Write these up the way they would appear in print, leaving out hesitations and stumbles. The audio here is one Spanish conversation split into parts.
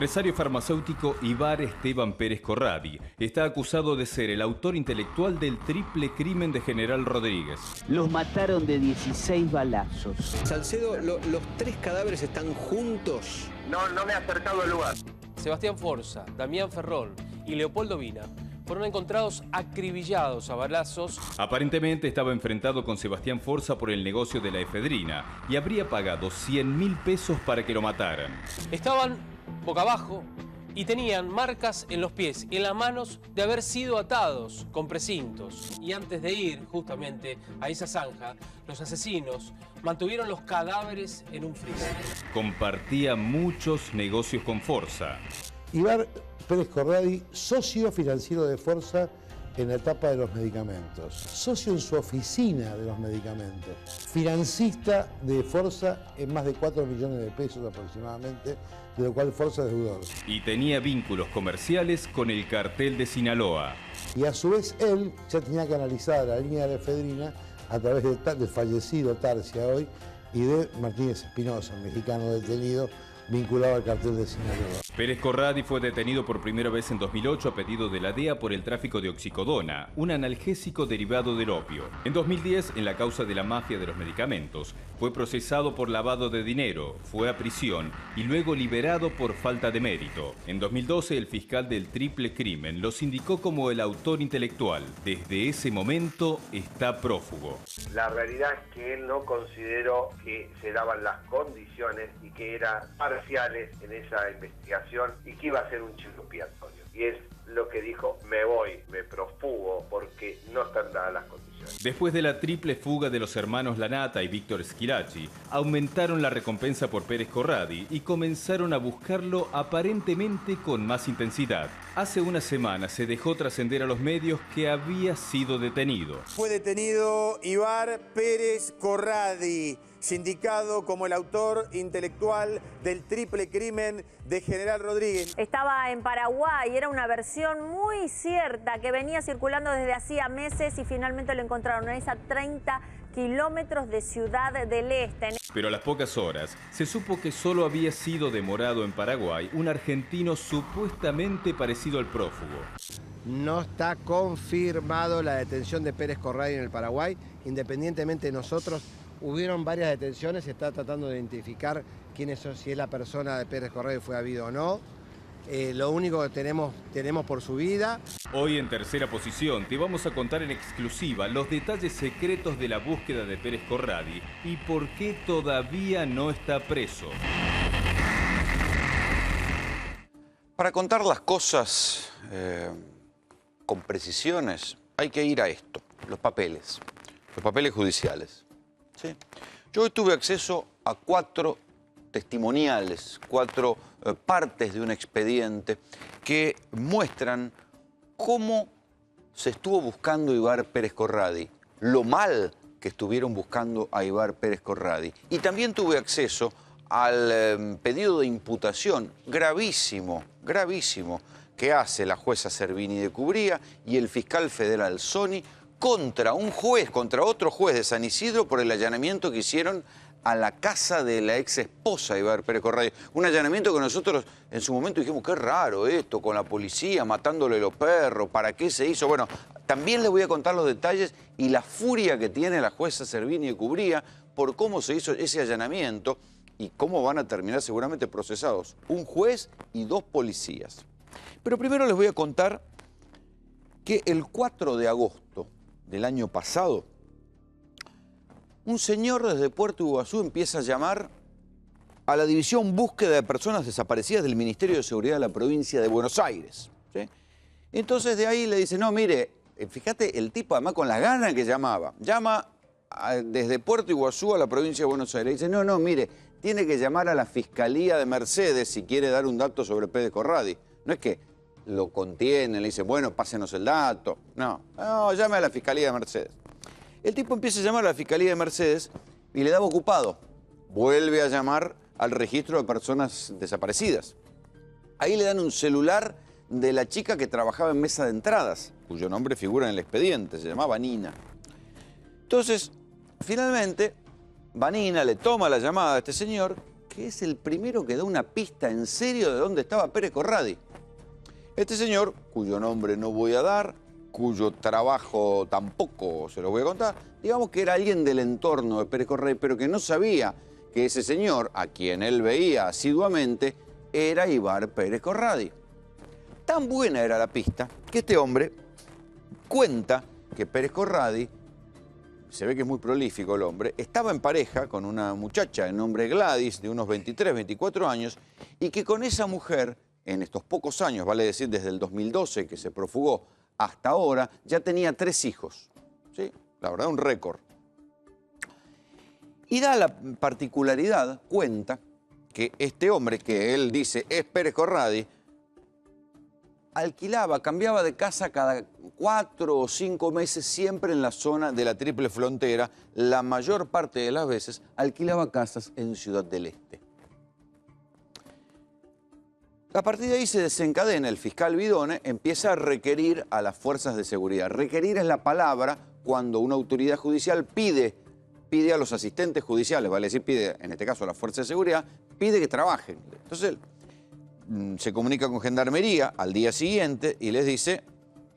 empresario farmacéutico Ibar Esteban Pérez Corradi está acusado de ser el autor intelectual del triple crimen de General Rodríguez. Los mataron de 16 balazos. Salcedo, ¿los tres cadáveres están juntos? No me ha acercado al lugar. Sebastián Forza, Damián Ferrón y Leopoldo Vina fueron encontrados acribillados a balazos. Aparentemente estaba enfrentado con Sebastián Forza por el negocio de la efedrina y habría pagado 100.000 pesos para que lo mataran. Estaban boca abajo y tenían marcas en los pies y en las manos de haber sido atados con precintos. Y antes de ir justamente a esa zanja, los asesinos mantuvieron los cadáveres en un freezer. Compartía muchos negocios con Forza. Ibar Pérez Corradi, socio financiero de Forza en la etapa de los medicamentos, socio en su oficina de los medicamentos, financista de Forza en más de 4 millones de pesos aproximadamente, de lo cual Forza es deudor. Y tenía vínculos comerciales con el cartel de Sinaloa. Y a su vez él ya tenía que analizar la línea de la efedrina a través del fallecido Tarcia hoy y de Martínez Espinosa, mexicano detenido vinculado al cartel de Sinaloa. Pérez Corradi fue detenido por primera vez en 2008 a pedido de la DEA por el tráfico de oxicodona, un analgésico derivado del opio. En 2010, en la causa de la mafia de los medicamentos, fue procesado por lavado de dinero, fue a prisión y luego liberado por falta de mérito. En 2012, el fiscal del triple crimen lo sindicó como el autor intelectual. Desde ese momento está prófugo. La realidad es que él no consideró que se daban las condiciones y que eran parciales en esa investigación y que iba a ser un chivo expiatorio. Y es lo que dijo: me voy, me profugo porque no están dadas las condiciones. Después de la triple fuga de los hermanos Lanata y Víctor Schillaci, aumentaron la recompensa por Pérez Corradi y comenzaron a buscarlo aparentemente con más intensidad. Hace una semana se dejó trascender a los medios que había sido detenido. Fue detenido Ibar Pérez Corradi, sindicado como el autor intelectual del triple crimen de General Rodríguez. Estaba en Paraguay, era una versión muy cierta que venía circulando desde hacía meses y finalmente lo encontraron en esa 30 kilómetros de Ciudad del Este. Pero a las pocas horas se supo que solo había sido demorado en Paraguay un argentino supuestamente parecido al prófugo. No está confirmado la detención de Pérez Corradi en el Paraguay. Independientemente de nosotros, hubieron varias detenciones, se está tratando de identificar quiénes son, si es la persona de Pérez Corradi fue habido o no. Lo único que tenemos por su vida. Hoy en Tercera Posición te vamos a contar en exclusiva los detalles secretos de la búsqueda de Pérez Corradi y por qué todavía no está preso. Para contar las cosas con precisiones hay que ir a esto, los papeles judiciales. ¿Sí? Yo hoy tuve acceso a 4 testimoniales, 4 partes de un expediente que muestran cómo se estuvo buscando a Ibar Pérez Corradi, lo mal que estuvieron buscando a Ibar Pérez Corradi. Y también tuve acceso al pedido de imputación gravísimo, que hace la jueza Servini de Cubría y el fiscal federal Soni contra un juez, contra otro juez de San Isidro por el allanamiento que hicieron a la casa de la ex esposa de Ibar Pérez Corradi. Un allanamiento que nosotros en su momento dijimos, qué raro esto, con la policía matándole los perros, ¿para qué se hizo? Bueno, también les voy a contar los detalles y la furia que tiene la jueza Servini de Cubría por cómo se hizo ese allanamiento y cómo van a terminar seguramente procesados un juez y 2 policías. Pero primero les voy a contar que el 4 de agosto del año pasado, un señor desde Puerto Iguazú empieza a llamar a la División Búsqueda de Personas Desaparecidas del Ministerio de Seguridad de la provincia de Buenos Aires. ¿Sí? Entonces de ahí le dice, no, mire, fíjate el tipo además con las ganas que llamaba. Llama desde Puerto Iguazú a la provincia de Buenos Aires. Dice, no, mire, tiene que llamar a la Fiscalía de Mercedes si quiere dar un dato sobre Pérez Corradi. No es que lo contiene, le dice, bueno, pásenos el dato. No, llame a la Fiscalía de Mercedes. El tipo empieza a llamar a la Fiscalía de Mercedes y le daba ocupado. Vuelve a llamar al registro de personas desaparecidas. Ahí le dan un celular de la chica que trabajaba en mesa de entradas, cuyo nombre figura en el expediente, se llamaba Vanina. Entonces, finalmente, Vanina le toma la llamada a este señor que es el primero que da una pista en serio de dónde estaba Pérez Corradi. Este señor, cuyo nombre no voy a dar, cuyo trabajo tampoco se lo voy a contar, digamos que era alguien del entorno de Pérez Corradi, pero que no sabía que ese señor, a quien él veía asiduamente, era Ibar Pérez Corradi. Tan buena era la pista que este hombre cuenta que Pérez Corradi, se ve que es muy prolífico el hombre, estaba en pareja con una muchacha de nombre Gladys, de unos 23, 24 años, y que con esa mujer, en estos pocos años, vale decir desde el 2012 que se profugó hasta ahora, ya tenía 3 hijos. ¿Sí? La verdad, un récord. Y da la particularidad, cuenta, que este hombre, que él dice es Pérez Corradi, alquilaba, cambiaba de casa cada 4 o 5 meses, siempre en la zona de la Triple Frontera. La mayor parte de las veces alquilaba casas en Ciudad del Este. A partir de ahí se desencadena, el fiscal Vidone empieza a requerir a las fuerzas de seguridad. Requerir es la palabra cuando una autoridad judicial pide a los asistentes judiciales, vale decir, pide, en este caso a las fuerzas de seguridad, pide que trabajen. Entonces se comunica con Gendarmería al día siguiente y les dice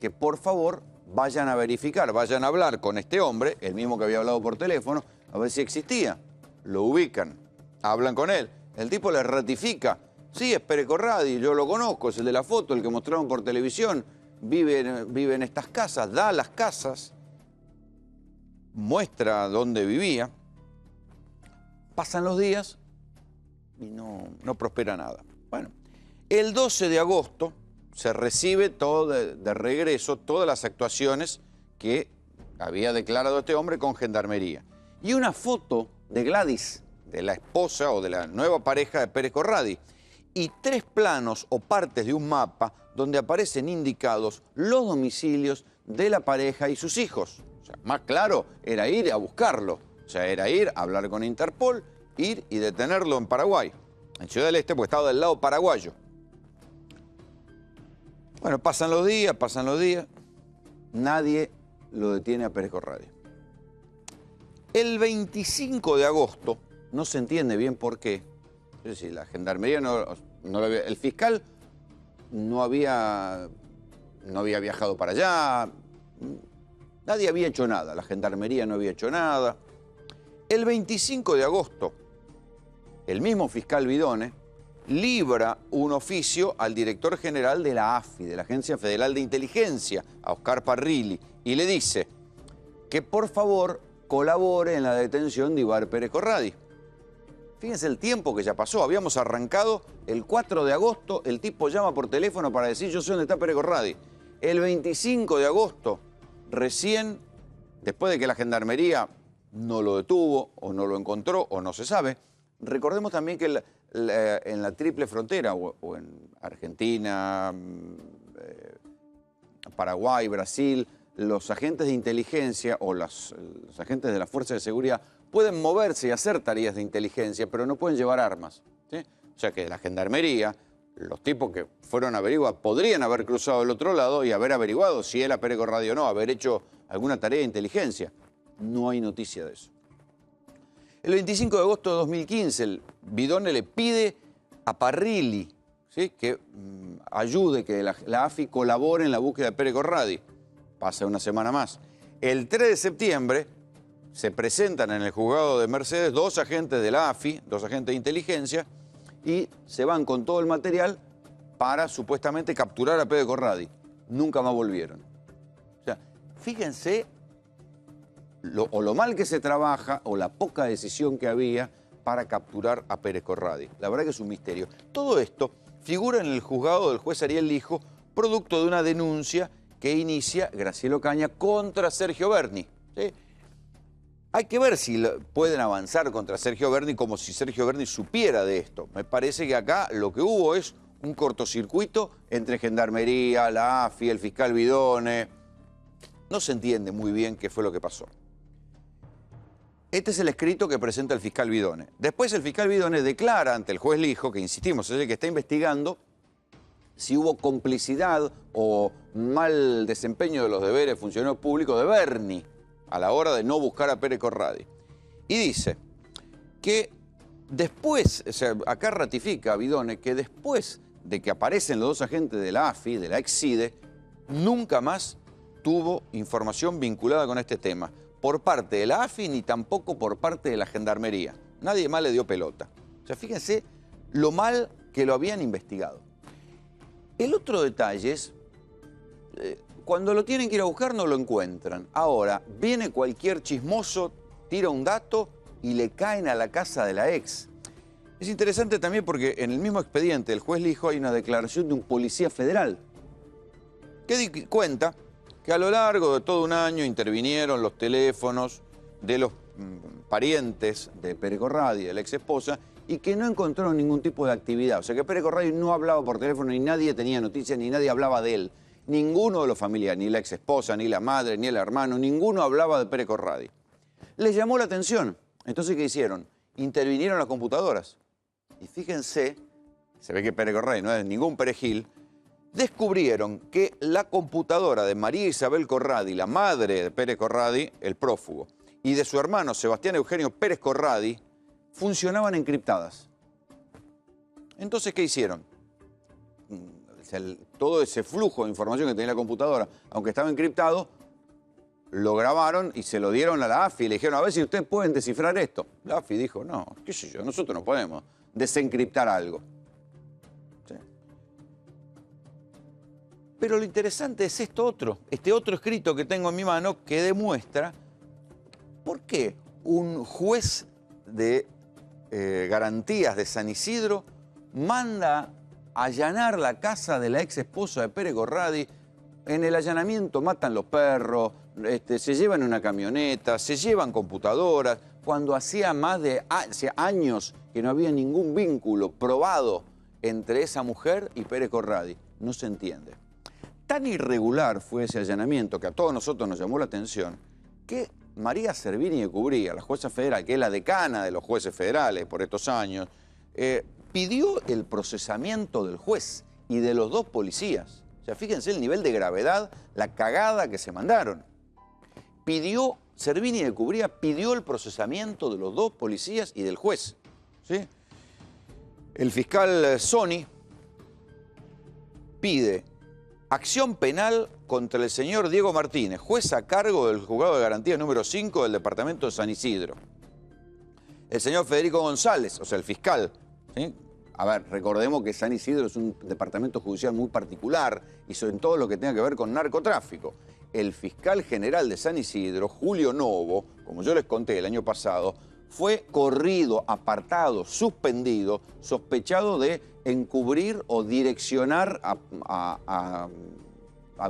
que por favor vayan a verificar, vayan a hablar con este hombre, el mismo que había hablado por teléfono, a ver si existía. Lo ubican, hablan con él. El tipo les ratifica, sí, es Pérez Corradi, yo lo conozco, es el de la foto, el que mostraron por televisión, vive en estas casas, da las casas, muestra dónde vivía. Pasan los días y no prospera nada. Bueno, el 12 de agosto se recibe todo de regreso todas las actuaciones que había declarado este hombre con Gendarmería. Y una foto de Gladys, de la esposa o de la nueva pareja de Pérez Corradi. Y 3 planos o partes de un mapa donde aparecen indicados los domicilios de la pareja y sus hijos. O sea, más claro era ir a buscarlo. O sea, era ir a hablar con Interpol, ir y detenerlo en Paraguay. En Ciudad del Este, porque estaba del lado paraguayo. Bueno, pasan los días. Nadie lo detiene a Pérez Corradi. El 25 de agosto, no se entiende bien por qué, es decir, la Gendarmería no lo había, el fiscal no había viajado para allá, nadie había hecho nada, la Gendarmería no había hecho nada. El 25 de agosto, el mismo fiscal Vidone libra un oficio al director general de la AFI, de la Agencia Federal de Inteligencia, a Oscar Parrilli, y le dice que por favor colabore en la detención de Ibar Pérez Corradi. Fíjense el tiempo que ya pasó, habíamos arrancado el 4 de agosto, el tipo llama por teléfono para decir yo sé dónde está Pérez Corradi. El 25 de agosto, recién, después de que la Gendarmería no lo detuvo, o no lo encontró, o no se sabe, recordemos también que en la Triple Frontera, o en Argentina, Paraguay, Brasil, los agentes de inteligencia o los agentes de las fuerzas de seguridad pueden moverse y hacer tareas de inteligencia, pero no pueden llevar armas, ¿sí? O sea que la Gendarmería, los tipos que fueron a averiguar, podrían haber cruzado del otro lado y haber averiguado si era Pérez Corradi o no, haber hecho alguna tarea de inteligencia. No hay noticia de eso. El 25 de agosto de 2015, el Vidone le pide a Parrilli, ¿sí?, que ayude, que la AFI colabore en la búsqueda de Pérez Corradi. Pasa una semana más. El 3 de septiembre se presentan en el juzgado de Mercedes 2 agentes de la AFI, 2 agentes de inteligencia, y se van con todo el material para supuestamente capturar a Pérez Corradi. Nunca más volvieron. O sea, fíjense lo mal que se trabaja o la poca decisión que había para capturar a Pérez Corradi. La verdad que es un misterio. Todo esto figura en el juzgado del juez Ariel Lijo, producto de una denuncia que inicia Graciela Ocaña contra Sergio Berni, ¿sí? Hay que ver si pueden avanzar contra Sergio Berni como si Sergio Berni supiera de esto. Me parece que acá lo que hubo es un cortocircuito entre Gendarmería, la AFI, el fiscal Vidone. No se entiende muy bien qué fue lo que pasó. Este es el escrito que presenta el fiscal Vidone. Después el fiscal Vidone declara ante el juez Lijo, que insistimos, es el que está investigando, si hubo complicidad o mal desempeño de los deberes de funcionarios públicos de Berni a la hora de no buscar a Pérez Corradi. Y dice que después, o sea, acá ratifica Vidone que después de que aparecen los dos agentes de la AFI, de la ex-CIDE, nunca más tuvo información vinculada con este tema, por parte de la AFI ni tampoco por parte de la Gendarmería. Nadie más le dio pelota. O sea, fíjense lo mal que lo habían investigado. El otro detalle es, cuando lo tienen que ir a buscar no lo encuentran. Ahora, viene cualquier chismoso, tira un dato y le caen a la casa de la ex. Es interesante también porque en el mismo expediente del juez Lijo hay una declaración de un policía federal que cuenta que a lo largo de todo un año intervinieron los teléfonos de los parientes de Pérez Corradi, de la ex esposa, y que no encontraron ningún tipo de actividad. O sea que Pérez Corradi no hablaba por teléfono, ni nadie tenía noticias, ni nadie hablaba de él. Ninguno de los familiares, ni la ex esposa, ni la madre, ni el hermano, ninguno hablaba de Pérez Corradi. Les llamó la atención. Entonces, ¿qué hicieron? Intervinieron las computadoras. Y fíjense, se ve que Pérez Corradi no es ningún perejil, descubrieron que la computadora de María Isabel Corradi, la madre de Pérez Corradi, el prófugo, y de su hermano Sebastián Eugenio Pérez Corradi, funcionaban encriptadas. Entonces, ¿qué hicieron? Todo ese flujo de información que tenía la computadora, aunque estaba encriptado, lo grabaron y se lo dieron a la AFI y le dijeron, a ver si ustedes pueden descifrar esto. La AFI dijo, no, qué sé yo, nosotros no podemos desencriptar algo. ¿Sí? Pero lo interesante es este otro escrito que tengo en mi mano que demuestra por qué un juez de garantías de San Isidro manda allanar la casa de la ex esposa de Pérez Corradi. En el allanamiento matan los perros, se llevan una camioneta, se llevan computadoras, cuando hacía años que no había ningún vínculo probado entre esa mujer y Pérez Corradi. No se entiende. Tan irregular fue ese allanamiento que a todos nosotros nos llamó la atención que María Servini de Cubría, la jueza federal, que es la decana de los jueces federales por estos años, pidió el procesamiento del juez y de los dos policías. O sea, fíjense el nivel de gravedad, la cagada que se mandaron. Servini de Cubría pidió el procesamiento de los dos policías y del juez. ¿Sí? El fiscal Sony pide acción penal contra el señor Diego Martínez, juez a cargo del juzgado de garantías número 5 del departamento de San Isidro. El señor Federico González, o sea, el fiscal, ¿sí? A ver, recordemos que San Isidro es un departamento judicial muy particular y sobre todo lo que tenga que ver con narcotráfico. El fiscal general de San Isidro, Julio Novo, como yo les conté el año pasado, fue corrido, apartado, suspendido, sospechado de encubrir o direccionar a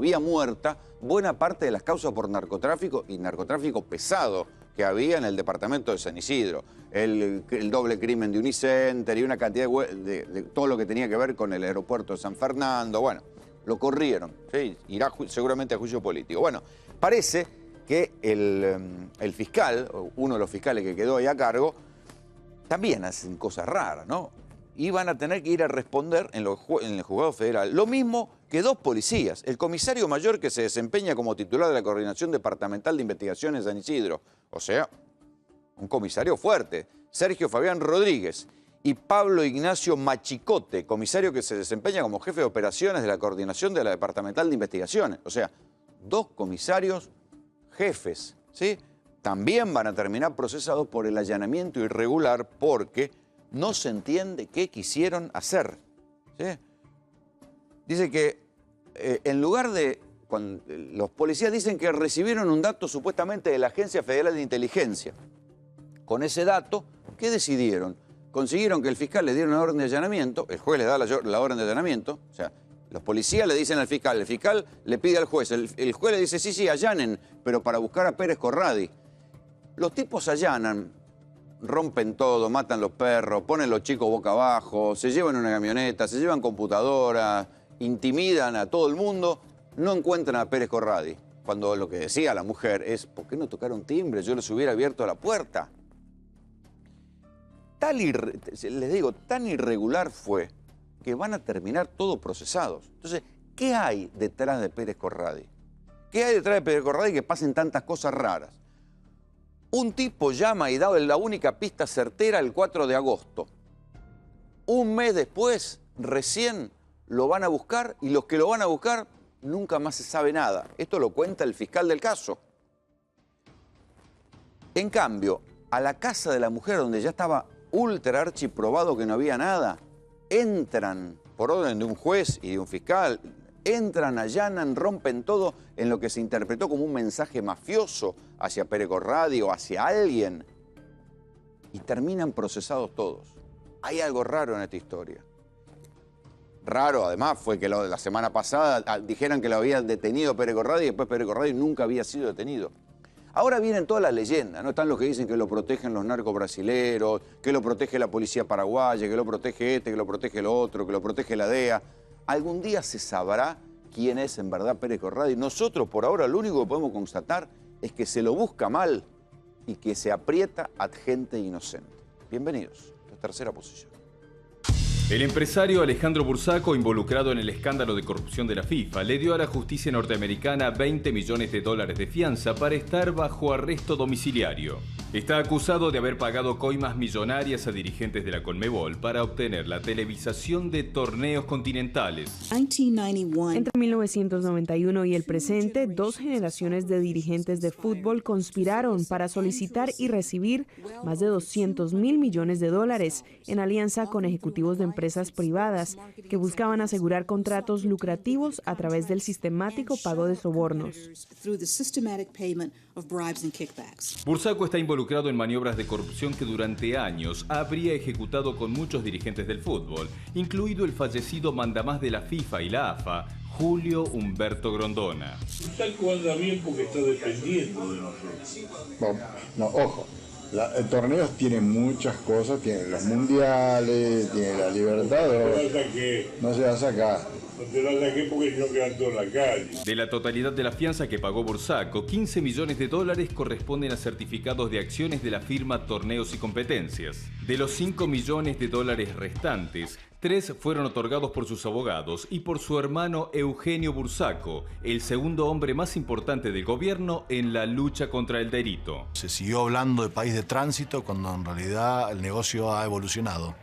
vía muerta buena parte de las causas por narcotráfico y narcotráfico pesado que había en el departamento de San Isidro. El doble crimen de Unicenter y una cantidad de todo lo que tenía que ver con el aeropuerto de San Fernando. Bueno, lo corrieron, ¿sí? Irá seguramente a juicio político. Bueno, parece que el fiscal, uno de los fiscales que quedó ahí a cargo, también hacen cosas raras, ¿no? Y van a tener que ir a responder en el juzgado federal. Lo mismo que dos policías. El comisario mayor que se desempeña como titular de la Coordinación Departamental de Investigaciones de San Isidro. O sea, un comisario fuerte. Sergio Fabián Rodríguez. Y Pablo Ignacio Machicote, comisario que se desempeña como jefe de operaciones de la Coordinación de la Departamental de Investigaciones. O sea, dos comisarios jefes, ¿sí? También van a terminar procesados por el allanamiento irregular porque no se entiende qué quisieron hacer. ¿Sí? Dice que en lugar de... los policías dicen que recibieron un dato supuestamente de la Agencia Federal de Inteligencia. Con ese dato, ¿qué decidieron? Consiguieron que el fiscal le diera una orden de allanamiento, el juez le da la orden de allanamiento, o sea, los policías le dicen al fiscal, el fiscal le pide al juez, el juez le dice, sí, allanen, pero para buscar a Pérez Corradi. Los tipos allanan, rompen todo, matan los perros, ponen los chicos boca abajo, se llevan una camioneta, se llevan computadoras, intimidan a todo el mundo, no encuentran a Pérez Corradi. Cuando lo que decía la mujer es, ¿por qué no tocaron timbre? Yo les hubiera abierto la puerta. Les digo, tan irregular fue que van a terminar todos procesados. Entonces, ¿qué hay detrás de Pérez Corradi? ¿Qué hay detrás de Pérez Corradi que pasen tantas cosas raras? Un tipo llama y da la única pista certera el 4 de agosto. Un mes después, recién lo van a buscar y los que lo van a buscar nunca más se sabe nada. Esto lo cuenta el fiscal del caso. En cambio, a la casa de la mujer, donde ya estaba ultra archiprobado que no había nada, entran por orden de un juez y de un fiscal, entran, allanan, rompen todo en lo que se interpretó como un mensaje mafioso hacia Pérez Corradi o hacia alguien y terminan procesados todos. Hay algo raro en esta historia. Raro, además, fue que la semana pasada dijeran que lo había detenido Pérez Corradi y después Pérez Corradi nunca había sido detenido. Ahora vienen todas las leyendas, ¿no? Están los que dicen que lo protegen los narcos brasileros, que lo protege la policía paraguaya, que lo protege este, que lo protege el otro, que lo protege la DEA. Algún día se sabrá quién es en verdad Pérez Corradi. Nosotros, por ahora, lo único que podemos constatar es que se lo busca mal y que se aprieta a gente inocente. Bienvenidos a la tercera posición. El empresario Alejandro Bursaco, involucrado en el escándalo de corrupción de la FIFA, le dio a la justicia norteamericana $20 millones de fianza para estar bajo arresto domiciliario. Está acusado de haber pagado coimas millonarias a dirigentes de la Conmebol para obtener la televisación de torneos continentales. Entre 1991 y el presente, 2 generaciones de dirigentes de fútbol conspiraron para solicitar y recibir más de $200 millones en alianza con ejecutivos de empresas privadas que buscaban asegurar contratos lucrativos a través del sistemático pago de sobornos. Bursaco está involucrado en maniobras de corrupción que durante años habría ejecutado con muchos dirigentes del fútbol, incluido el fallecido mandamás de la FIFA y la AFA, Julio Humberto Grondona. Bursaco anda bien porque está dependiendo de nosotros. No, ojo. El torneo tiene muchas cosas, tiene los mundiales, tiene la Libertadores. No se va a sacar. No te la saqué porque si no quedan todos en la calle. De la totalidad de la fianza que pagó Bursaco, $15 millones corresponden a certificados de acciones de la firma Torneos y Competencias. De los $5 millones restantes, 3 fueron otorgados por sus abogados y por su hermano Eugenio Bursaco, el segundo hombre más importante del gobierno en la lucha contra el delito. Se siguió hablando de país de tránsito cuando en realidad el negocio ha evolucionado.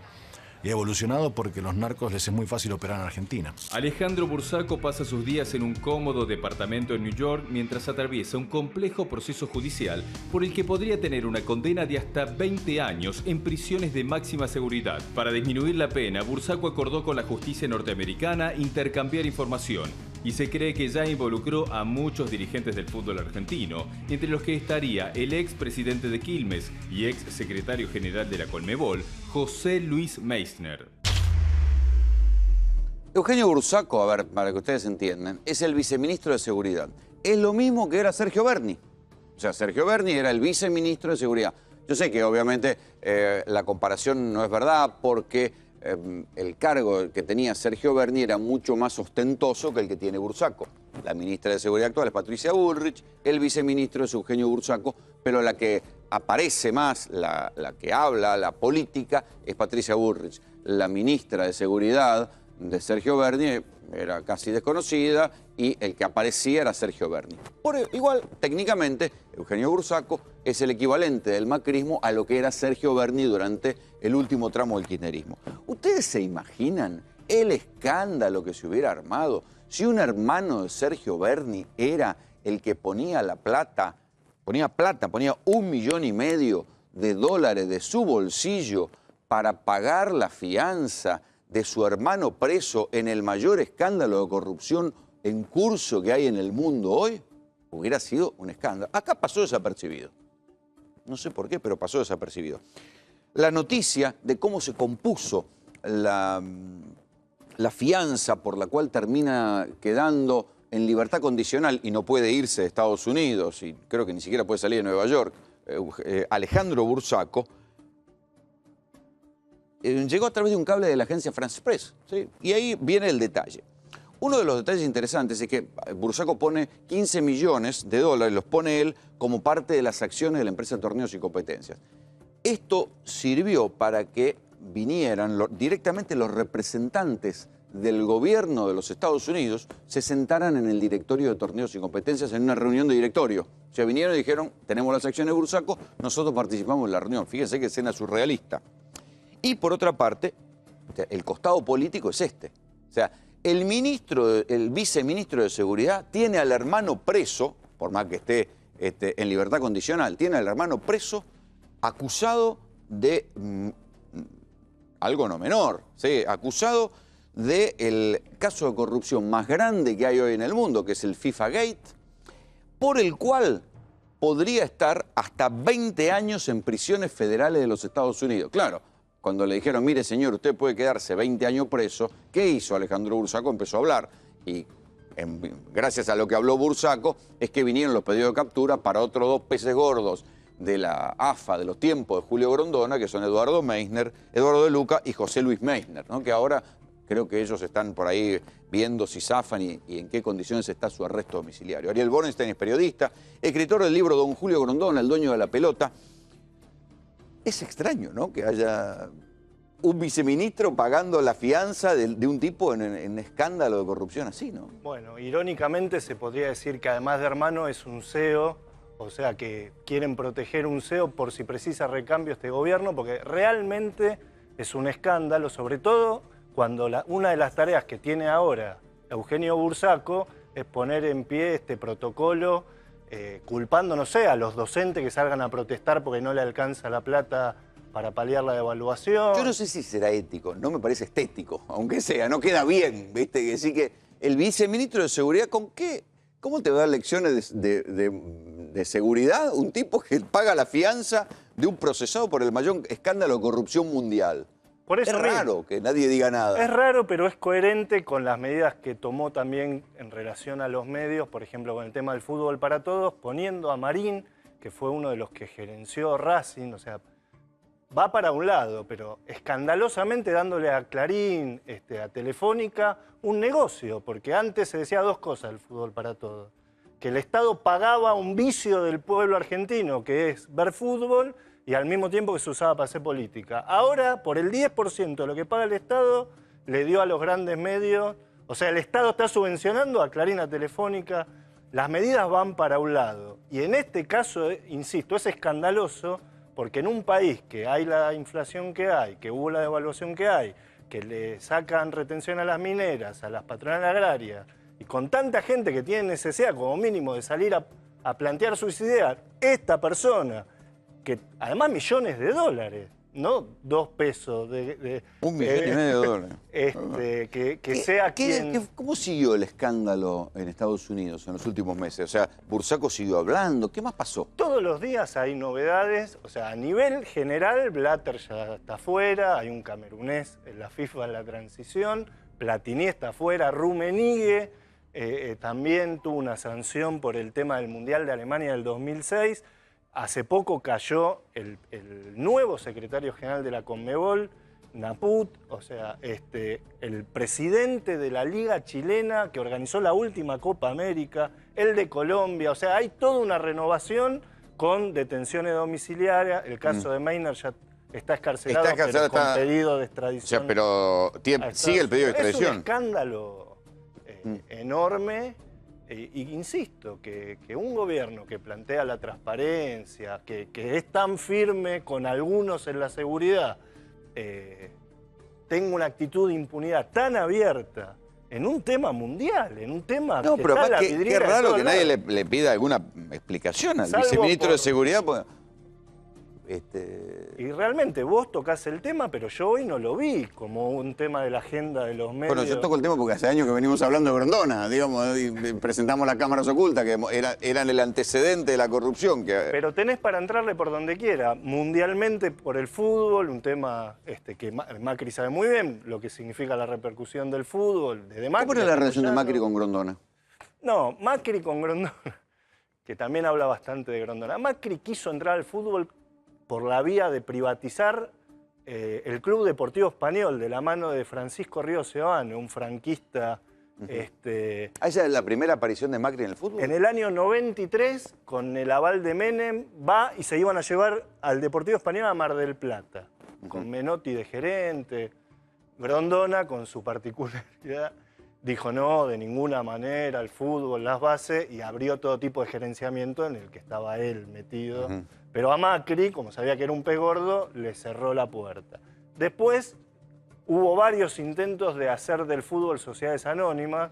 Y ha evolucionado porque a los narcos les es muy fácil operar en Argentina. Alejandro Bursaco pasa sus días en un cómodo departamento en New York mientras atraviesa un complejo proceso judicial por el que podría tener una condena de hasta 20 años en prisiones de máxima seguridad. Para disminuir la pena, Bursaco acordó con la justicia norteamericana intercambiar información y se cree que ya involucró a muchos dirigentes del fútbol argentino, entre los que estaría el ex presidente de Quilmes y ex secretario general de la Conmebol, José Luis Meissner. Eugenio Bursaco, a ver, para que ustedes entiendan, es el viceministro de Seguridad. Es lo mismo que era Sergio Berni. O sea, Sergio Berni era el viceministro de Seguridad. Yo sé que obviamente la comparación no es verdad porque el cargo que tenía Sergio Berni era mucho más ostentoso que el que tiene Bursaco. La ministra de Seguridad actual es Patricia Bullrich, el viceministro es Eugenio Bursaco, pero la que aparece más, la que habla, la política, es Patricia Bullrich. La ministra de Seguridad de Sergio Berni era casi desconocida y el que aparecía era Sergio Berni. Igual, técnicamente, Eugenio Bursaco es el equivalente del macrismo a lo que era Sergio Berni durante el último tramo del kirchnerismo. ¿Ustedes se imaginan el escándalo que se hubiera armado si un hermano de Sergio Berni era el que ponía la plata, ponía $1,5 millones de su bolsillo para pagar la fianza de su hermano preso en el mayor escándalo de corrupción en curso que hay en el mundo hoy? Hubiera sido un escándalo. Acá pasó desapercibido. No sé por qué, pero pasó desapercibido. La noticia de cómo se compuso la fianza por la cual termina quedando en libertad condicional y no puede irse de Estados Unidos y creo que ni siquiera puede salir de Nueva York, Alejandro Bursaco, llegó a través de un cable de la agencia France Press, ¿sí? Y ahí viene el detalle. Uno de los detalles interesantes es que Bursaco pone $15 millones, los pone él como parte de las acciones de la empresa Torneos y Competencias. Esto sirvió para que vinieran directamente los representantes del gobierno de los Estados Unidos se sentaran en el directorio de torneos y competencias en una reunión de directorio. O sea, vinieron y dijeron, tenemos las acciones de Bursaco, nosotros participamos en la reunión. Fíjense qué escena surrealista. Y por otra parte, el costado político es este. O sea, el viceministro de Seguridad tiene al hermano preso, por más que esté en libertad condicional, tiene al hermano preso acusado de algo no menor, ¿sí? Acusado del caso de corrupción más grande que hay hoy en el mundo, que es el FIFA Gate, por el cual podría estar hasta 20 años en prisiones federales de los Estados Unidos. Claro, cuando le dijeron, mire señor, usted puede quedarse 20 años preso, ¿qué hizo Alejandro Bursaco? Empezó a hablar y gracias a lo que habló Bursaco es que vinieron los pedidos de captura para otros 2 peces gordos de la AFA de los tiempos de Julio Grondona, que son Eduardo Meissner, Eduardo de Luca y José Luis Meissner, ¿no? Que ahora creo que ellos están por ahí viendo si zafan y en qué condiciones está su arresto domiciliario. Ariel Borenstein es periodista, escritor del libro Don Julio Grondona, el dueño de la pelota. Es extraño, ¿no?, que haya un viceministro pagando la fianza de un tipo en escándalo de corrupción así, ¿no? Bueno, irónicamente se podría decir que además de hermano es un CEO, o sea que quieren proteger un CEO por si precisa recambio este gobierno, porque realmente es un escándalo, sobre todo cuando una de las tareas que tiene ahora Eugenio Bursaco es poner en pie este protocolo culpando, no sé, a los docentes que salgan a protestar porque no le alcanza la plata para paliar la devaluación. Yo no sé si será ético, no me parece estético, aunque sea, no queda bien, ¿viste? Decir que el viceministro de Seguridad, ¿con qué? ¿Cómo te va a dar lecciones de seguridad un tipo que paga la fianza de un procesado por el mayor escándalo de corrupción mundial? Por eso es raro que nadie diga nada. Es raro, pero es coherente con las medidas que tomó también en relación a los medios, por ejemplo, con el tema del fútbol para todos, poniendo a Marín, que fue uno de los que gerenció Racing, o sea, va para un lado, pero escandalosamente dándole a Clarín, a Telefónica, un negocio, porque antes se decía 2 cosas del fútbol para todos. Que el Estado pagaba un vicio del pueblo argentino, que es ver fútbol, y al mismo tiempo que se usaba para hacer política. Ahora, por el 10% de lo que paga el Estado, le dio a los grandes medios, o sea, el Estado está subvencionando a Clarín, a Telefónica, las medidas van para un lado. Y en este caso, insisto, es escandaloso, porque en un país que hay la inflación que hay, que hubo la devaluación que hay, que le sacan retención a las mineras, a las patronales agrarias, y con tanta gente que tiene necesidad como mínimo de salir a plantear sus ideas, esta persona, que además millones de dólares, no 2 pesos de $1,5 millones. Que sea quien... ¿Cómo siguió el escándalo en Estados Unidos en los últimos meses? O sea, Bursaco siguió hablando, ¿qué más pasó? Todos los días hay novedades, o sea, a nivel general, Blatter ya está afuera, hay un camerunés en la FIFA en la transición, Platini está afuera, Rummenigge también tuvo una sanción por el tema del Mundial de Alemania del 2006, hace poco cayó el nuevo secretario general de la Conmebol, Naput, o sea, el presidente de la Liga Chilena que organizó la última Copa América, el de Colombia, o sea, hay toda una renovación con detenciones domiciliarias, el caso de Meissner ya está escarcelado, pero con pedido de extradición. O sea, pero sigue el pedido de extradición. Es un escándalo enorme. Y insisto, que un gobierno que plantea la transparencia, que es tan firme con algunos en la seguridad, tenga una actitud de impunidad tan abierta en un tema mundial, en un tema no, que pero está además la qué raro que nadie le pida alguna explicación al viceministro de Seguridad. Pues, Y realmente vos tocás el tema, pero yo hoy no lo vi como un tema de la agenda de los medios. Bueno, yo toco el tema porque hace años que venimos hablando de Grondona, digamos, y presentamos las cámaras ocultas, que eran el antecedente de la corrupción. Pero tenés para entrarle por donde quiera. Mundialmente por el fútbol, un tema que Macri sabe muy bien lo que significa la repercusión del fútbol. Desde Macri, ¿Cómo era la relación de Macri con Grondona? No, Macri con Grondona, que también habla bastante de Grondona. Macri quiso entrar al fútbol por la vía de privatizar el Club Deportivo Español de la mano de Francisco Ríos Seoane, un franquista. ¿Esa es la primera aparición de Macri en el fútbol? En el año 93, con el aval de Menem, va y se iban a llevar al Deportivo Español a Mar del Plata, con Menotti de gerente. Grondona, con su particularidad, dijo no, de ninguna manera, el fútbol, las bases, y abrió todo tipo de gerenciamiento en el que estaba él metido. Pero a Macri, como sabía que era un pez gordo, le cerró la puerta. Después hubo varios intentos de hacer del fútbol sociedades anónimas.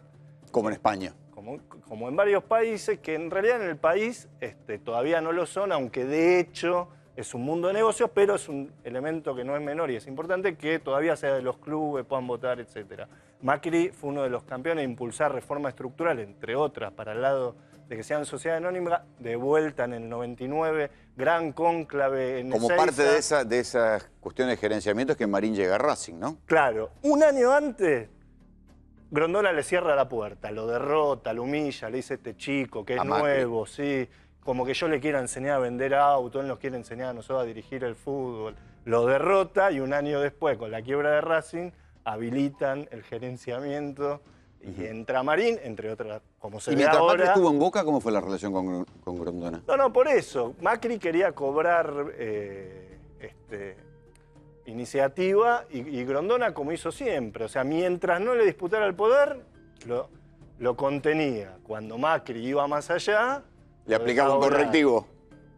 Como en España. Como en varios países, que en realidad en el país todavía no lo son, aunque de hecho es un mundo de negocios, pero es un elemento que no es menor y es importante que todavía sea de los clubes, puedan votar, etc. Macri fue uno de los campeones de impulsar reforma estructural, entre otras, para el lado de que sean sociedad anónima, de vuelta en el 99, gran cónclave en Como Ezeiza. parte de esas cuestiones de gerenciamiento es que Marín llega a Racing, ¿no? Claro, un año antes, Grondona le cierra la puerta, lo derrota, lo humilla, le dice este chico que es nuevo, sí, como que yo le quiera enseñar a vender autos, él nos quiere enseñar a nosotros a dirigir el fútbol. Lo derrota y un año después, con la quiebra de Racing, habilitan el gerenciamiento y entra Marín, entre otras, como se ¿Y ve mientras ahora. Macri estuvo en Boca, cómo fue la relación con Grondona? No, por eso. Macri quería cobrar iniciativa y Grondona como hizo siempre. O sea, mientras no le disputara el poder, lo contenía. Cuando Macri iba más allá... Le aplicaba un correctivo.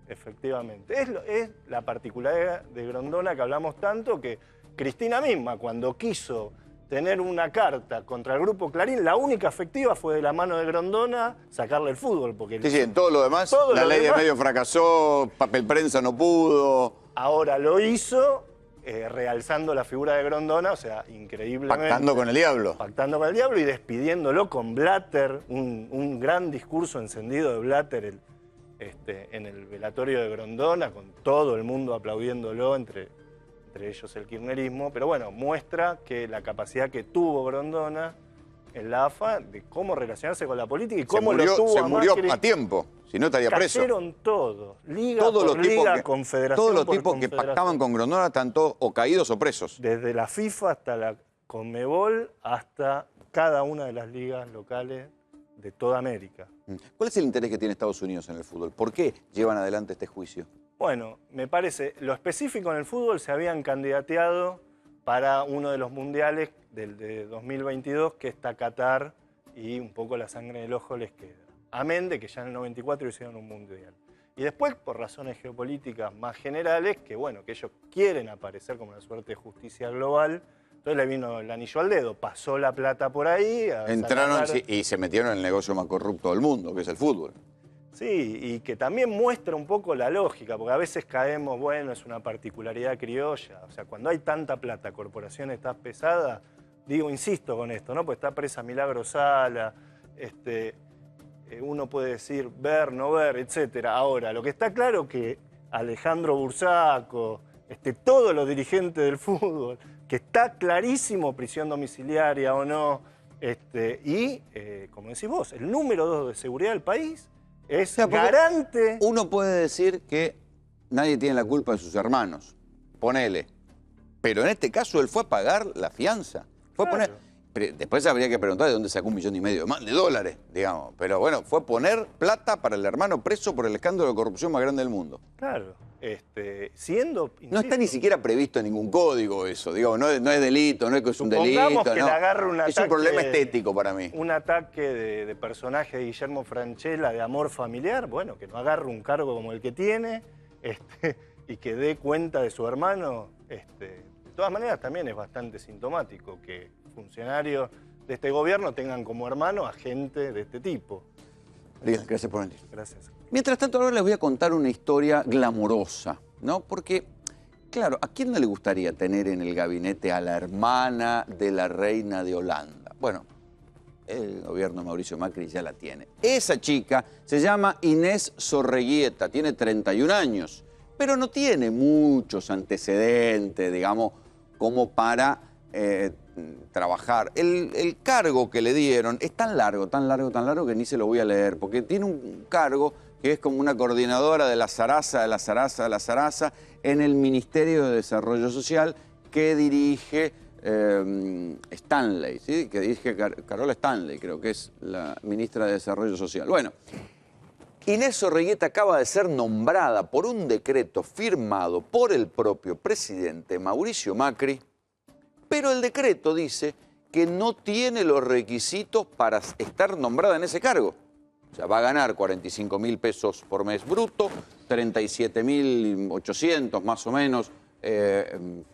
Efectivamente. Es la particularidad de Grondona que hablamos tanto, que Cristina misma, cuando quiso tener una carta contra el grupo Clarín, la única efectiva fue de la mano de Grondona sacarle el fútbol. Porque Sí, en todo lo demás, la ley de medios fracasó, papel prensa no pudo. Ahora lo hizo realzando la figura de Grondona, o sea, increíblemente. Pactando con el diablo. Pactando con el diablo y despidiéndolo con Blatter, un gran discurso encendido de Blatter en el velatorio de Grondona, con todo el mundo aplaudiéndolo, entre ellos el kirchnerismo. Pero bueno, muestra que la capacidad que tuvo Grondona en la AFA de cómo relacionarse con la política y cómo lo tuvo se a murió Macri. a tiempo, si no estaría preso. Cayeron todos, liga Todos por los tipos liga, que, confederación todos los por tipos que confederación. pactaban con Grondona están todos o caídos o presos. Desde la FIFA hasta la Conmebol hasta cada una de las ligas locales de toda América. ¿Cuál es el interés que tiene Estados Unidos en el fútbol? ¿Por qué llevan adelante este juicio? Bueno, me parece, lo específico en el fútbol, se habían candidateado para uno de los mundiales del de 2022, que está Qatar, y un poco la sangre en el ojo les queda. Amén de que ya en el 94 hicieron un mundial. Y después, por razones geopolíticas más generales, que bueno, que ellos quieren aparecer como una suerte de justicia global, entonces le vino el anillo al dedo, pasó la plata por ahí. Entraron y se metieron en el negocio más corrupto del mundo, que es el fútbol. Sí, y que también muestra un poco la lógica, porque a veces caemos, bueno, es una particularidad criolla. O sea, cuando hay tanta plata, corporaciones tan pesadas, digo, insisto con esto, ¿no? Pues está presa Milagro Sala, uno puede decir ver, no ver, etc. Ahora, lo que está claro que Alejandro Bursaco, todos los dirigentes del fútbol, que está clarísimo prisión domiciliaria o no, como decís vos, el número 2 de seguridad del país es garante. Uno puede decir que nadie tiene la culpa de sus hermanos, ponele. Pero en este caso él fue a pagar la fianza. Fue a poner. Después habría que preguntar de dónde sacó $1,5 millones más de dólares, digamos. Pero bueno, fue poner plata para el hermano preso por el escándalo de corrupción más grande del mundo. Claro. Siendo... No está ni siquiera previsto en ningún código eso, digamos, no es delito, no es que es un delito. Que no. le agarre un ataque, es un problema estético para mí. Un ataque de personaje de Guillermo Francella de amor familiar, bueno, que no agarre un cargo como el que tiene y que dé cuenta de su hermano. De todas maneras, también es bastante sintomático que funcionarios de este gobierno tengan como hermano a gente de este tipo. Ariel, gracias por venir. Gracias. Mientras tanto, ahora les voy a contar una historia glamorosa, ¿no? Porque, claro, ¿a quién no le gustaría tener en el gabinete a la hermana de la reina de Holanda? Bueno, el gobierno de Mauricio Macri ya la tiene. Esa chica se llama Inés Zorreguieta, tiene 31 años, pero no tiene muchos antecedentes, digamos, como para trabajar. El cargo que le dieron es tan largo que ni se lo voy a leer, porque tiene un cargo que es como una coordinadora de la zaraza en el Ministerio de Desarrollo Social que dirige Stanley, ¿sí? Que dirige Carola Stanley, creo que es la ministra de Desarrollo Social. Bueno, Inés Zorreguieta acaba de ser nombrada por un decreto firmado por el propio presidente Mauricio Macri Pero el decreto dice que no tiene los requisitos para estar nombrada en ese cargo. O sea, va a ganar 45.000 pesos por mes bruto, 37.800 más o menos en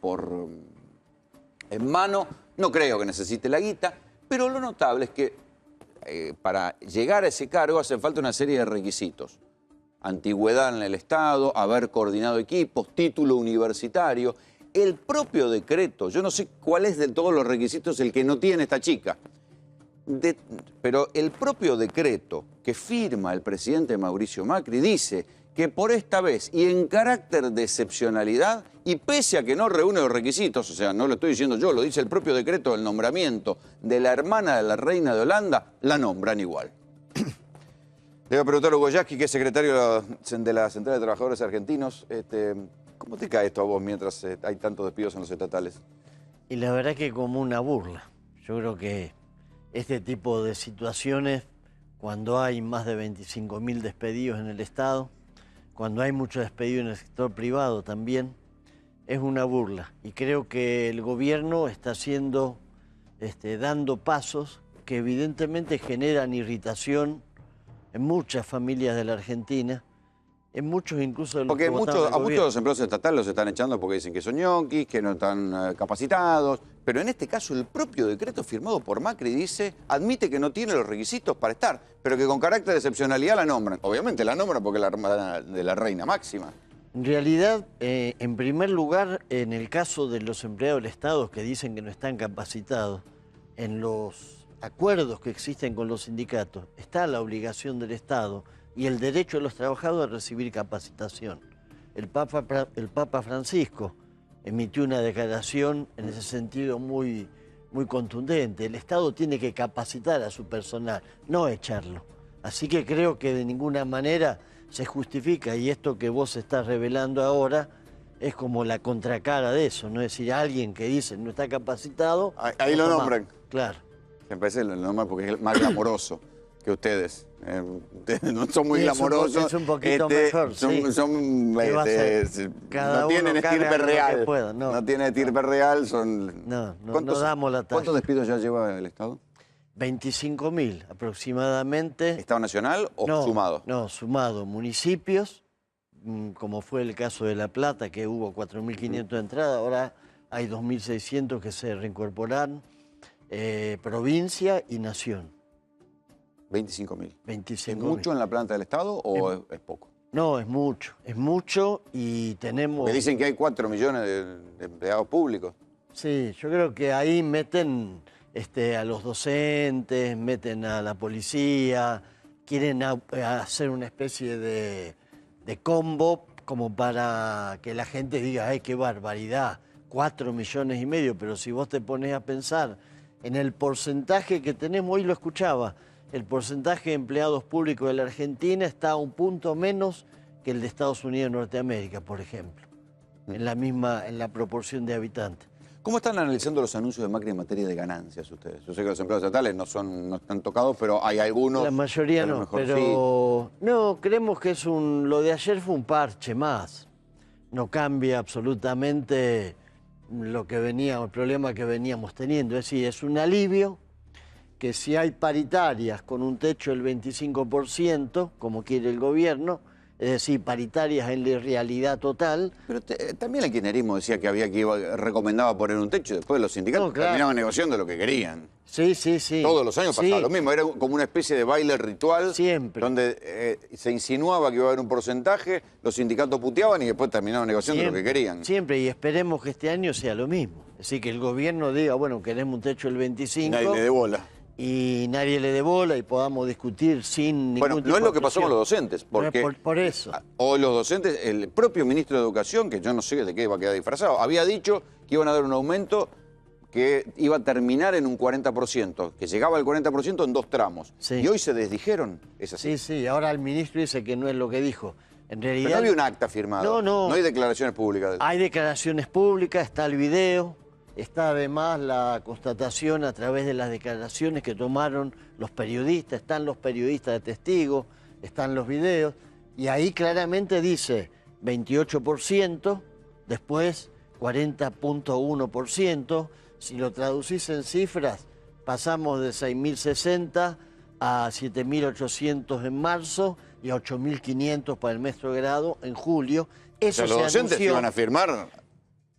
mano. No creo que necesite la guita, pero lo notable es que para llegar a ese cargo hace falta una serie de requisitos. Antigüedad en el Estado, haber coordinado equipos, título universitario. El propio decreto, yo no sé cuál es de todos los requisitos el que no tiene esta chica, pero el propio decreto que firma el presidente Mauricio Macri dice que por esta vez y en carácter de excepcionalidad y pese a que no reúne los requisitos, o sea, no lo estoy diciendo yo, lo dice el propio decreto del nombramiento de la hermana de la reina de Holanda, la nombran igual. Le voy a preguntar a Hugo Yasky, que es secretario de la Central de Trabajadores Argentinos. ¿Cómo te cae esto a vos mientras hay tantos despidos en los estatales? Y la verdad que como una burla. Yo creo que este tipo de situaciones, cuando hay más de 25.000 despedidos en el Estado, cuando hay mucho despedido en el sector privado también, es una burla. Y creo que el gobierno está dando pasos que evidentemente generan irritación en muchas familias de la Argentina, en muchos incluso de los porque que votaron al a muchos de gobierno. los empleados estatales los están echando porque dicen que son ñoquis, que no están capacitados. Pero en este caso el propio decreto firmado por Macri dice, admite que no tiene los requisitos para estar, pero que con carácter de excepcionalidad la nombran. Obviamente la nombran porque es la hermana de la reina máxima. En realidad, en primer lugar, en el caso de los empleados del Estado que dicen que no están capacitados, en los acuerdos que existen con los sindicatos está la obligación del Estado y el derecho de los trabajadores a recibir capacitación. El Papa Francisco emitió una declaración en ese sentido muy contundente. El Estado tiene que capacitar a su personal, no echarlo. Así que creo que de ninguna manera se justifica, y esto que vos estás revelando ahora es como la contracara de eso, ¿no? Es decir, alguien que dice no está capacitado... Ahí lo nombran. Claro. Me parece lo nombran porque es más glamoroso que ustedes. Ustedes no son muy glamorosos. Es un poquito mejor, sí. No tienen estirpe real. No tienen estirpe real. No damos la talla. ¿Cuántos despidos ya lleva el Estado? 25.000 aproximadamente. ¿Estado nacional o sumado? No, sumado. Municipios, como fue el caso de La Plata, que hubo 4.500 de entrada, ahora hay 2.600 que se reincorporaron. Provincia y nación. 25.000. 25.000. ¿Es mucho en la planta del Estado o es poco? No, es mucho y tenemos... Me dicen que hay 4 millones de empleados públicos. Sí, yo creo que ahí meten a los docentes, meten a la policía, quieren hacer una especie de combo como para que la gente diga, ¡ay, qué barbaridad! 4,5 millones, pero si vos te pones a pensar en el porcentaje que tenemos, hoy lo escuchaba, el porcentaje de empleados públicos de la Argentina está un punto menos que el de Estados Unidos y Norteamérica, por ejemplo, en la proporción de habitantes. ¿Cómo están analizando los anuncios de Macri en materia de ganancias ustedes? Yo sé que los empleados estatales no están tocados, pero hay algunos... La mayoría no, pero sí. No, creemos que lo de ayer fue un parche más. No cambia absolutamente el problema que veníamos teniendo. Es decir, es un alivio que si hay paritarias con un techo del 25%, como quiere el gobierno, es decir, paritarias en la realidad total. Pero también el kirchnerismo decía que recomendaba poner un techo y después los sindicatos terminaban negociando lo que querían. Sí. Todos los años pasaba lo mismo, era como una especie de baile ritual. Siempre. Donde se insinuaba que iba a haber un porcentaje, los sindicatos puteaban y después terminaban negociando lo que querían. Siempre, y esperemos que este año sea lo mismo. Es decir, que el gobierno diga, bueno, queremos un techo del 25%. Y nadie le dé bola. Y nadie le dé bola y podamos discutir sin ningún tipo de... Bueno, no es lo que pasó con los docentes, porque... Por eso. O los docentes, el propio ministro de Educación, que yo no sé de qué va a quedar disfrazado, había dicho que iban a dar un aumento que iba a terminar en un 40%, que llegaba al 40% en 2 tramos. Sí. Y hoy se desdijeron, ¿es así? Sí, ahora el ministro dice que no es lo que dijo. En realidad... Pero no había un acta firmado. No hay declaraciones públicas. Hay declaraciones públicas, está el video, está además la constatación a través de las declaraciones que tomaron los periodistas, están los periodistas de testigos, están los videos, y ahí claramente dice 28%, después 40,1%, Si lo traducís en cifras, pasamos de 6.060 a 7.800 en marzo y a 8.500 para el maestro de grado en julio. Eso o sea, los docentes iban a firmar.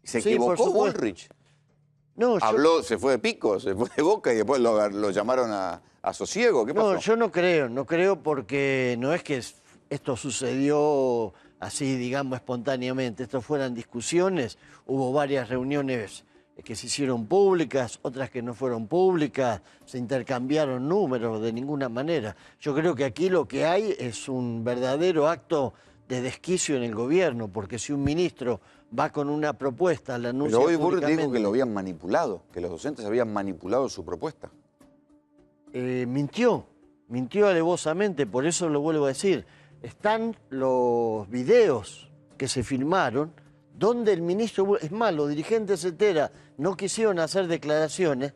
¿Se equivocó Bullrich? No, habló, se fue de pico, se fue de Boca y después lo llamaron a sosiego. ¿Qué pasó? No, yo no creo porque no es que esto sucedió así, digamos, espontáneamente. Esto fueran discusiones, hubo varias reuniones que se hicieron públicas, otras que no fueron públicas, se intercambiaron números de ninguna manera. Yo creo que aquí lo que hay es un verdadero acto de desquicio en el gobierno, porque si un ministro va con una propuesta, la anuncia Pero hoy Bullrich públicamente... dijo que lo habían manipulado, que los docentes habían manipulado su propuesta. Mintió alevosamente, por eso lo vuelvo a decir. Están los videos que se filmaron donde el ministro, es más, los dirigentes CETERA no quisieron hacer declaraciones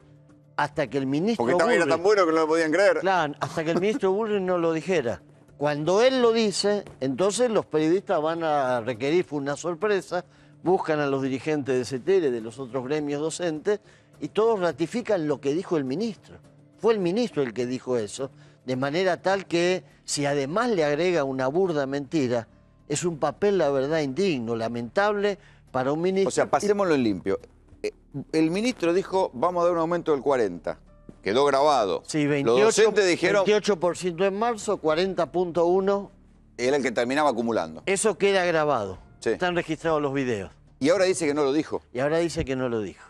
hasta que el ministro Porque era tan bueno que no lo podían creer. Claro, hasta que el ministro Bullrich no lo dijera. Cuando él lo dice, entonces los periodistas van a requerir, fue una sorpresa, buscan a los dirigentes de CETERA y de los otros gremios docentes y todos ratifican lo que dijo el ministro. Fue el ministro el que dijo eso, de manera tal que si además le agrega una burda mentira, es un papel, la verdad, indigno, lamentable para un ministro. O sea, pasémoslo en limpio. El ministro dijo, vamos a dar un aumento del 40%. Quedó grabado. Sí, 28, los docentes dijeron... 28% en marzo, 40.1%. Era el que terminaba acumulando. Eso queda grabado. Sí. Están registrados los videos. Y ahora dice que no lo dijo. Y ahora dice que no lo dijo.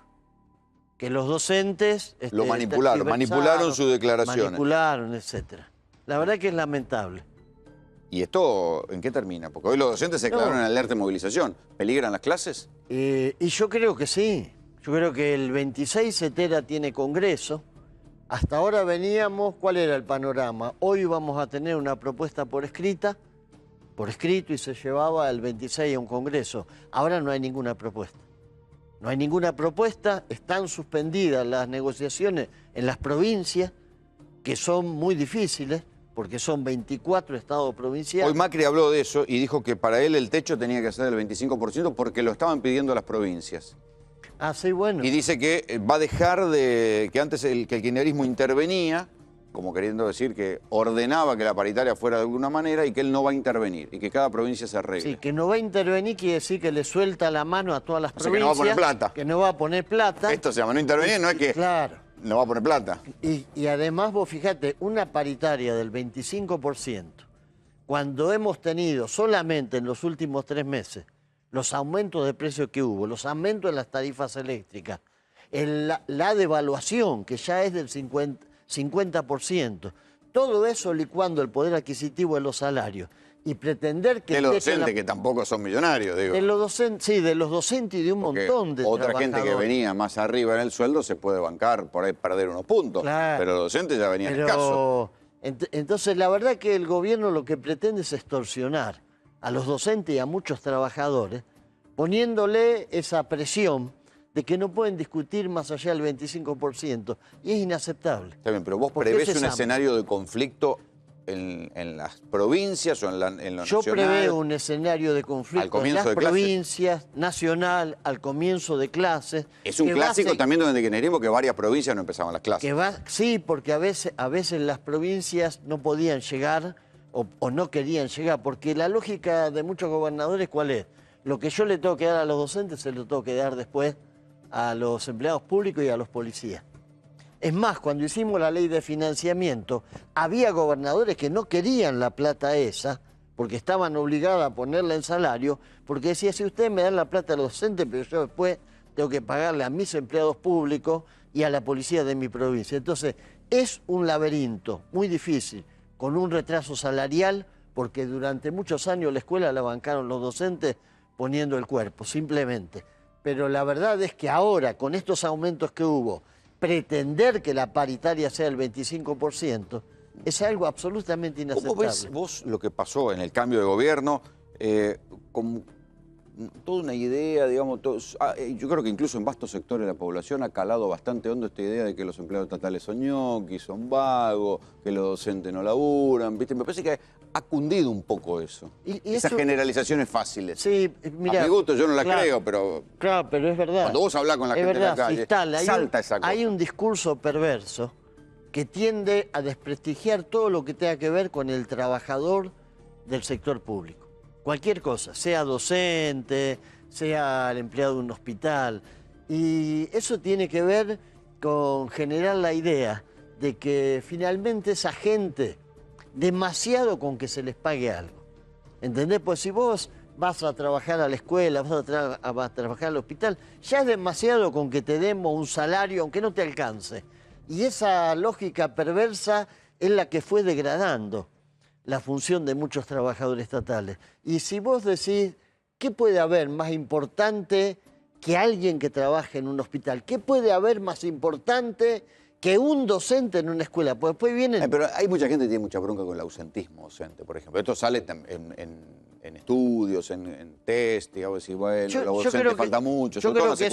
Que los docentes... lo manipularon, manipularon sus declaraciones. Manipularon, etc. La verdad que es lamentable. ¿Y esto en qué termina? Porque hoy los docentes se declararon en alerta de movilización. ¿Peligran las clases? Y yo creo que sí. Yo creo que el 26 CETERA tiene congreso. Hasta ahora veníamos, ¿cuál era el panorama? Hoy vamos a tener una propuesta por escrito y se llevaba el 26 a un congreso. Ahora no hay ninguna propuesta. No hay ninguna propuesta, están suspendidas las negociaciones en las provincias, que son muy difíciles, porque son 24 estados provinciales. Hoy Macri habló de eso y dijo que para él el techo tenía que ser del 25% porque lo estaban pidiendo las provincias. Ah, sí, bueno. Y dice que va a dejar de... que antes que el kirchnerismo intervenía, como queriendo decir que ordenaba que la paritaria fuera de alguna manera y que él no va a intervenir y que cada provincia se arregle. Sí, que no va a intervenir quiere decir que le suelta la mano a todas las provincias. Que no va a poner plata. Que no va a poner plata. Esto se llama no intervenir, no es que... Claro. No va a poner plata. Y además vos fijate, una paritaria del 25%, cuando hemos tenido solamente en los últimos 3 meses los aumentos de precios que hubo, los aumentos de las tarifas eléctricas, la devaluación que ya es del 50%, todo eso licuando el poder adquisitivo de los salarios y pretender que... De los docentes que tampoco son millonarios, digo. De los docentes, sí, de los docentes y de un montón de otra trabajadores. gente que venía más arriba en el sueldo se puede bancar, por ahí perder unos puntos. Claro. Pero los docentes ya venían escasos. Entonces, la verdad que el gobierno lo que pretende es extorsionar a los docentes y a muchos trabajadores, poniéndole esa presión de que no pueden discutir más allá del 25%. Y es inaceptable. Está bien, pero vos prevés un escenario de conflicto en las provincias o en lo nacional. Yo preveo un escenario de conflicto en las provincias, nacional, al comienzo de clases. Es un clásico también donde kirchnerismo que varias provincias no empezaban las clases. Sí, porque a veces las provincias no podían llegar o no querían llegar, porque la lógica de muchos gobernadores, ¿cuál es? Lo que yo le tengo que dar a los docentes se lo tengo que dar después a los empleados públicos y a los policías. Es más, cuando hicimos la ley de financiamiento, había gobernadores que no querían la plata esa, porque estaban obligados a ponerla en salario, porque decía, si ustedes me dan la plata a los docentes, pero yo después tengo que pagarle a mis empleados públicos y a la policía de mi provincia. Entonces, es un laberinto muy difícil, con un retraso salarial, porque durante muchos años la escuela la bancaron los docentes poniendo el cuerpo, simplemente. Pero la verdad es que ahora, con estos aumentos que hubo, pretender que la paritaria sea el 25% es algo absolutamente inaceptable. ¿Cómo ves vos lo que pasó en el cambio de gobierno? Con toda una idea, digamos, yo creo que incluso en vastos sectores de la población ha calado bastante hondo esta idea de que los empleados estatales son ñoquis, son vagos, que los docentes no laburan, ¿viste? Me parece que ha cundido un poco eso. Esas generalizaciones fáciles. Sí, mira, a mi gusto yo no la claro, creo, pero... Claro, pero es verdad. Cuando vos hablás con la gente en la calle, salta esa cosa. Hay un discurso perverso que tiende a desprestigiar todo lo que tenga que ver con el trabajador del sector público. Cualquier cosa, sea docente, sea el empleado de un hospital. Y eso tiene que ver con generar la idea de que finalmente esa gente, demasiado con que se les pague algo. ¿Entendés? Pues si vos vas a trabajar a la escuela, vas a trabajar al hospital, ya es demasiado con que te demos un salario aunque no te alcance. Y esa lógica perversa es la que fue degradando la función de muchos trabajadores estatales. Y si vos decís, ¿qué puede haber más importante que alguien que trabaje en un hospital? ¿Qué puede haber más importante que un docente en una escuela? Pues después vienen... Pero hay mucha gente que tiene mucha bronca con el ausentismo docente, por ejemplo. Esto sale en estudios, en test, digamos, decir, bueno, los docentes falta mucho. Yo creo que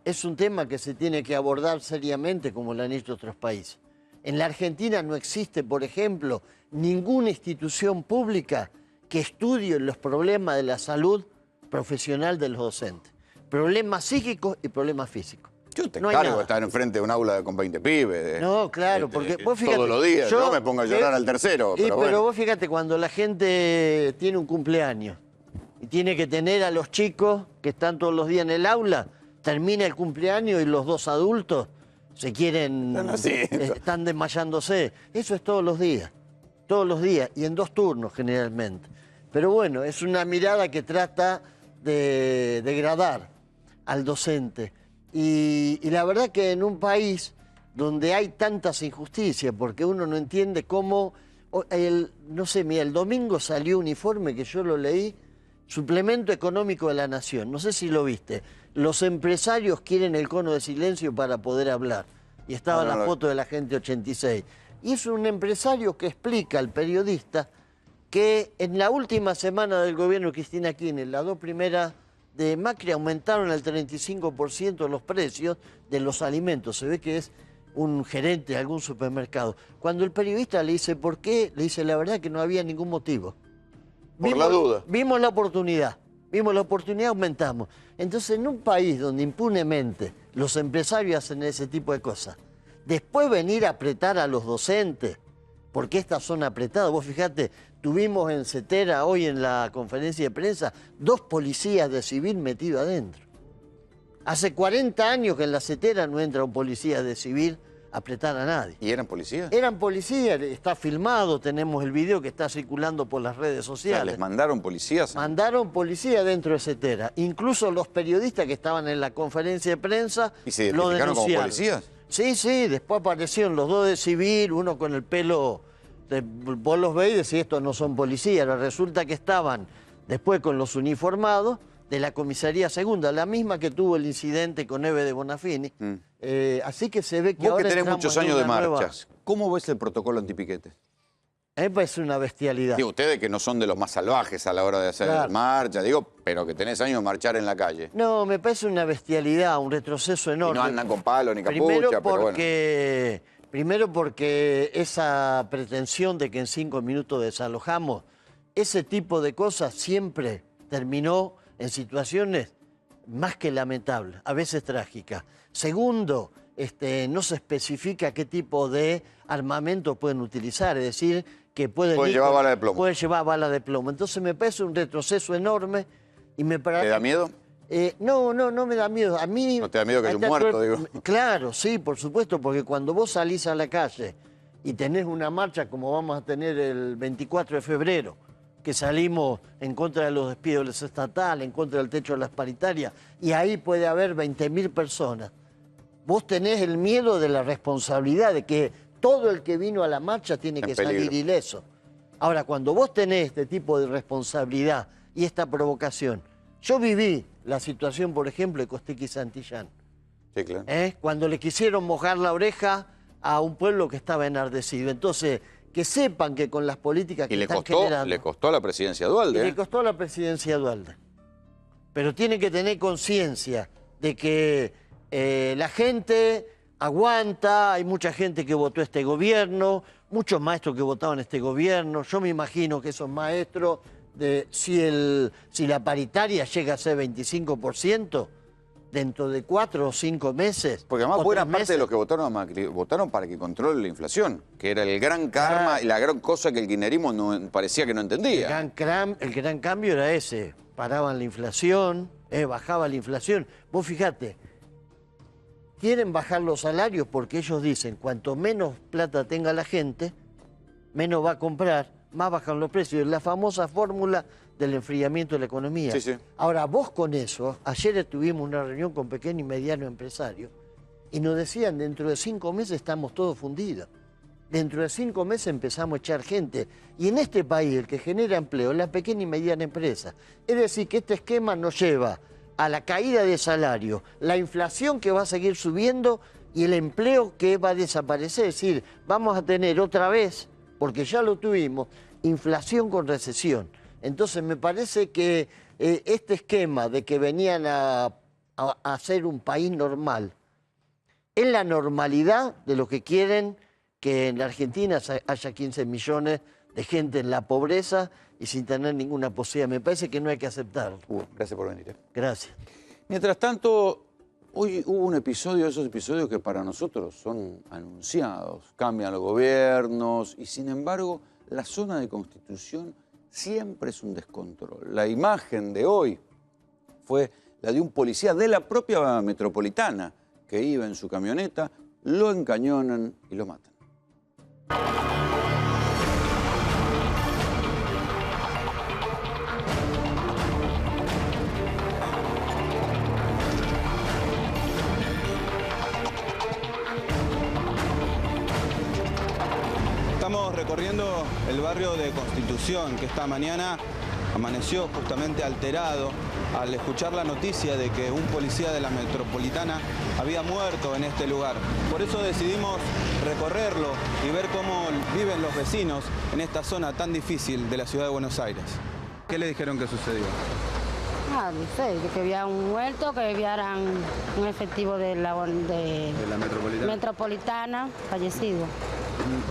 es un tema que se tiene que abordar seriamente como lo han hecho otros países. En la Argentina no existe, por ejemplo, ninguna institución pública que estudie los problemas de la salud profesional de los docentes. Problemas psíquicos y problemas físicos. Yo te encargo de estar enfrente de un aula con 20 pibes. No, claro, porque vos fíjate... Todos los días, yo me pongo a llorar al tercero. Pero vos fíjate, cuando la gente tiene un cumpleaños y tiene que tener a los chicos que están todos los días en el aula, termina el cumpleaños y los dos adultos se quieren... están desmayándose. Eso es todos los días, y en 2 turnos generalmente. Pero bueno, es una mirada que trata de degradar al docente. Y la verdad que en un país donde hay tantas injusticias, porque uno no entiende cómo... no sé, mira, el domingo salió un informe que yo lo leí, Suplemento Económico de la Nación, no sé si lo viste. Los empresarios quieren el cono de silencio para poder hablar. Y estaba la foto de la gente 86. Y es un empresario que explica al periodista que en la última semana del gobierno de Cristina Kirchner, las 2 primeras de Macri, aumentaron el 35% los precios de los alimentos. Se ve que es un gerente de algún supermercado. Cuando el periodista le dice ¿por qué? Le dice la verdad que no había ningún motivo. Por la duda. Vimos la oportunidad, aumentamos. Entonces, en un país donde impunemente los empresarios hacen ese tipo de cosas, después venir a apretar a los docentes, porque estas son apretadas. Vos fijate, tuvimos en Cetera hoy en la conferencia de prensa 2 policías de civil metidos adentro. Hace 40 años que en la Cetera no entra un policía de civil a apretar a nadie. ¿Y eran policías? Eran policías, está filmado, tenemos el video que está circulando por las redes sociales. O sea, ¿les mandaron policías? Mandaron policías dentro de Cetera. Incluso los periodistas que estaban en la conferencia de prensa ¿Y se identificaron como policías? Sí, después aparecieron los 2 de civil, uno con el pelo... Vos los veis y decís, estos no son policías. Resulta que estaban después con los uniformados de la comisaría segunda, la misma que tuvo el incidente con Eve de Bonafini. Así que se ve que vos ahora... Vos que tenés muchos años de marchas, nueva... ¿cómo ves el protocolo antipiquete? Me parece una bestialidad. Digo, ustedes que no son de los más salvajes a la hora de hacer marcha, pero que tenés años de marchar en la calle. No, me parece una bestialidad, un retroceso enorme. Y no andan con palo ni capucha, pero bueno. Primero porque esa pretensión de que en 5 minutos desalojamos, ese tipo de cosas siempre terminó en situaciones más que lamentables, a veces trágicas. Segundo, no se especifica qué tipo de armamento pueden utilizar, es decir, que pueden llevar bala de plomo. Pueden llevar bala de plomo. Entonces me parece un retroceso enorme y me parece... ¿Te da miedo? No me da miedo. A mí, ¿No te da miedo que haya un muerto, digo? Claro, sí, por supuesto, porque cuando vos salís a la calle y tenés una marcha como vamos a tener el 24 de febrero, que salimos en contra de los despidos estatales, en contra del techo de las paritarias, y ahí puede haber 20.000 personas, vos tenés el miedo de la responsabilidad de que todo el que vino a la marcha tiene que salir ileso. Ahora, cuando vos tenés este tipo de responsabilidad y esta provocación, yo viví la situación, por ejemplo, de Costequi y Santillán. Sí, claro. Cuando le quisieron mojar la oreja a un pueblo que estaba enardecido. Entonces, que sepan que con las políticas que están generando... Y le costó a la presidencia Duhalde. Le costó a la presidencia Duhalde. Pero tienen que tener conciencia de que la gente aguanta, hay mucha gente que votó este gobierno, muchos maestros que votaban este gobierno. Yo me imagino que esos maestros, si la paritaria llega a ser 25%, dentro de 4 o 5 meses... Porque además buena parte meses, de los que votaron a Macri votaron para que controle la inflación, que era el gran karma y la gran cosa que el kirchnerismo parecía que no entendía. El gran cambio era ese. Paraban la inflación, bajaba la inflación. Vos fijate, quieren bajar los salarios porque ellos dicen, cuanto menos plata tenga la gente, menos va a comprar, más bajan los precios. La famosa fórmula del enfriamiento de la economía. Sí, sí. Ahora, vos con eso, ayer tuvimos una reunión con pequeño y mediano empresarios y nos decían, dentro de 5 meses estamos todos fundidos. Dentro de 5 meses empezamos a echar gente. Y en este país el que genera empleo es la pequeña y mediana empresa. Es decir, que este esquema nos lleva a la caída de salario, la inflación que va a seguir subiendo y el empleo que va a desaparecer. Es decir, vamos a tener otra vez, porque ya lo tuvimos, inflación con recesión. Entonces me parece que este esquema de que venían a hacer un país normal es la normalidad de lo que quieren que en la Argentina haya 15 millones de gente en la pobreza y sin tener ninguna posibilidad. Me parece que no hay que aceptarlo. Gracias por venir. Gracias. Mientras tanto, hoy hubo un episodio, esos episodios que para nosotros son anunciados. Cambian los gobiernos y sin embargo la zona de Constitución siempre es un descontrol. La imagen de hoy fue la de un policía de la propia metropolitana que iba en su camioneta, lo encañonan y lo matan. Estamos recorriendo el barrio de Constitución, que esta mañana amaneció justamente alterado al escuchar la noticia de que un policía de la metropolitana había muerto en este lugar. Por eso decidimos recorrerlo y ver cómo viven los vecinos en esta zona tan difícil de la ciudad de Buenos Aires. ¿Qué le dijeron que sucedió? No sé, que había un muerto, que había un efectivo de la metropolitana fallecido.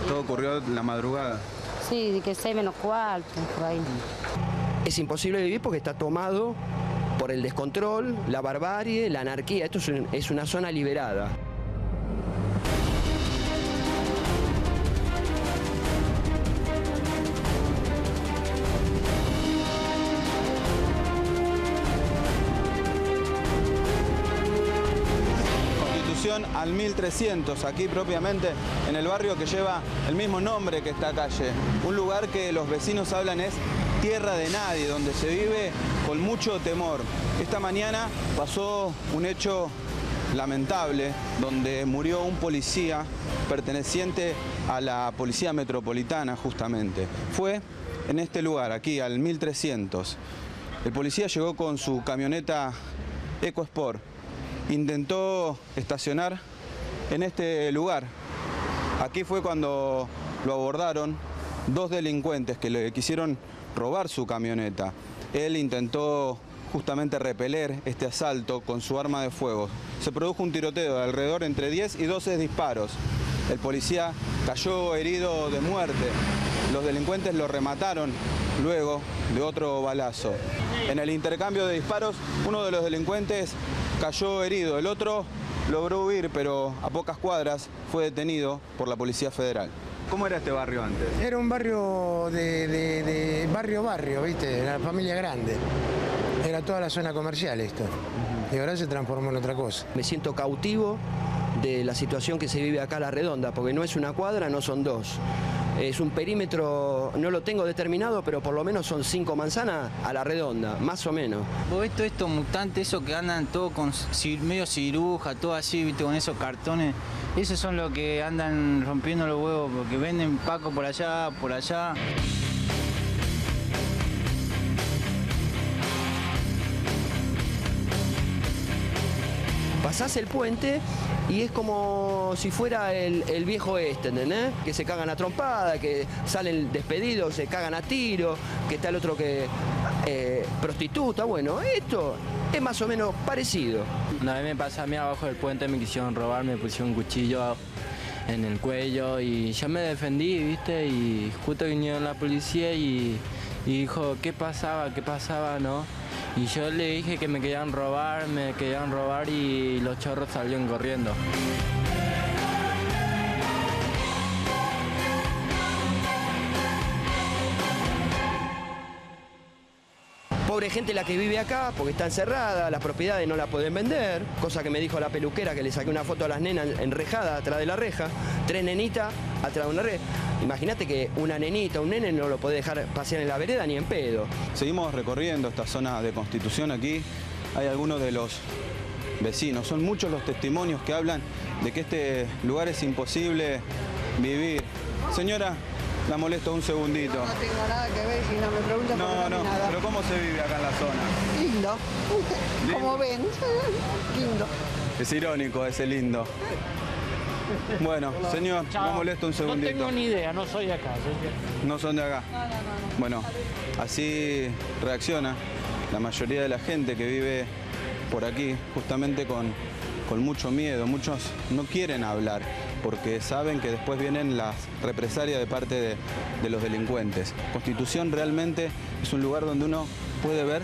¿Todo ocurrió en la madrugada? Sí, que 6:45, por ahí. Es imposible vivir porque está tomado por el descontrol, la barbarie, la anarquía. Esto es una zona liberada. Al 1300, aquí propiamente en el barrio que lleva el mismo nombre que esta calle. Un lugar que los vecinos hablan es tierra de nadie, donde se vive con mucho temor. Esta mañana pasó un hecho lamentable donde murió un policía perteneciente a la Policía Metropolitana justamente. Fue en este lugar, aquí al 1300. El policía llegó con su camioneta EcoSport. Intentó estacionar en este lugar. Aquí fue cuando lo abordaron 2 delincuentes que le quisieron robar su camioneta. Él intentó justamente repeler este asalto con su arma de fuego. Se produjo un tiroteo de alrededor entre 10 y 12 disparos. El policía cayó herido de muerte. Los delincuentes lo remataron luego de otro balazo. En el intercambio de disparos, uno de los delincuentes cayó herido, el otro logró huir, pero a pocas cuadras fue detenido por la Policía Federal. ¿Cómo era este barrio antes? Era un barrio de barrio, ¿viste? Era una familia grande. Era toda la zona comercial esto. Y ahora se transformó en otra cosa. Me siento cautivo de la situación que se vive acá a La Redonda, porque no es una cuadra, no son 2. Es un perímetro, no lo tengo determinado, pero por lo menos son 5 manzanas a La Redonda, más o menos. ¿Vos ves todos estos mutantes, esos que andan todo con medio ciruja, todo así, ¿viste? Con esos cartones? Esos son los que andan rompiendo los huevos, porque venden paco por allá, por allá. Pasás el puente y es como si fuera el viejo oeste, ¿entendés? Que se cagan a trompada, que salen despedidos, se cagan a tiro, que está el otro que prostituta. Bueno, esto es más o menos parecido. Una vez me pasé a mí abajo del puente, me quisieron robar, me pusieron un cuchillo en el cuello y yo me defendí, ¿viste? Y justo vinieron la policía y dijo, ¿qué pasaba, no? Y yo le dije que me querían robar y los chorros salieron corriendo. Pobre gente la que vive acá, porque está encerrada, las propiedades no las pueden vender, cosa que me dijo la peluquera, que le saqué una foto a las nenas enrejadas atrás de la reja, 3 nenitas atrás de una reja. Imagínate que una nenita, un nene no lo puede dejar pasear en la vereda ni en pedo. Seguimos recorriendo esta zona de Constitución aquí. Hay algunos de los vecinos. Son muchos los testimonios que hablan de que este lugar es imposible vivir. Señora, la molesto un segundito. No tengo nada que ver si no me preguntan por nada. Pero ¿cómo se vive acá en la zona? Lindo. Como ven, lindo. Es irónico ese lindo. Bueno, señor, no molesto un segundito. No tengo ni idea, no soy de acá. No son de acá. No. Bueno, así reacciona la mayoría de la gente que vive por aquí, justamente con mucho miedo. Muchos no quieren hablar porque saben que después vienen las represalias de parte de los delincuentes. Constitución realmente es un lugar donde uno puede ver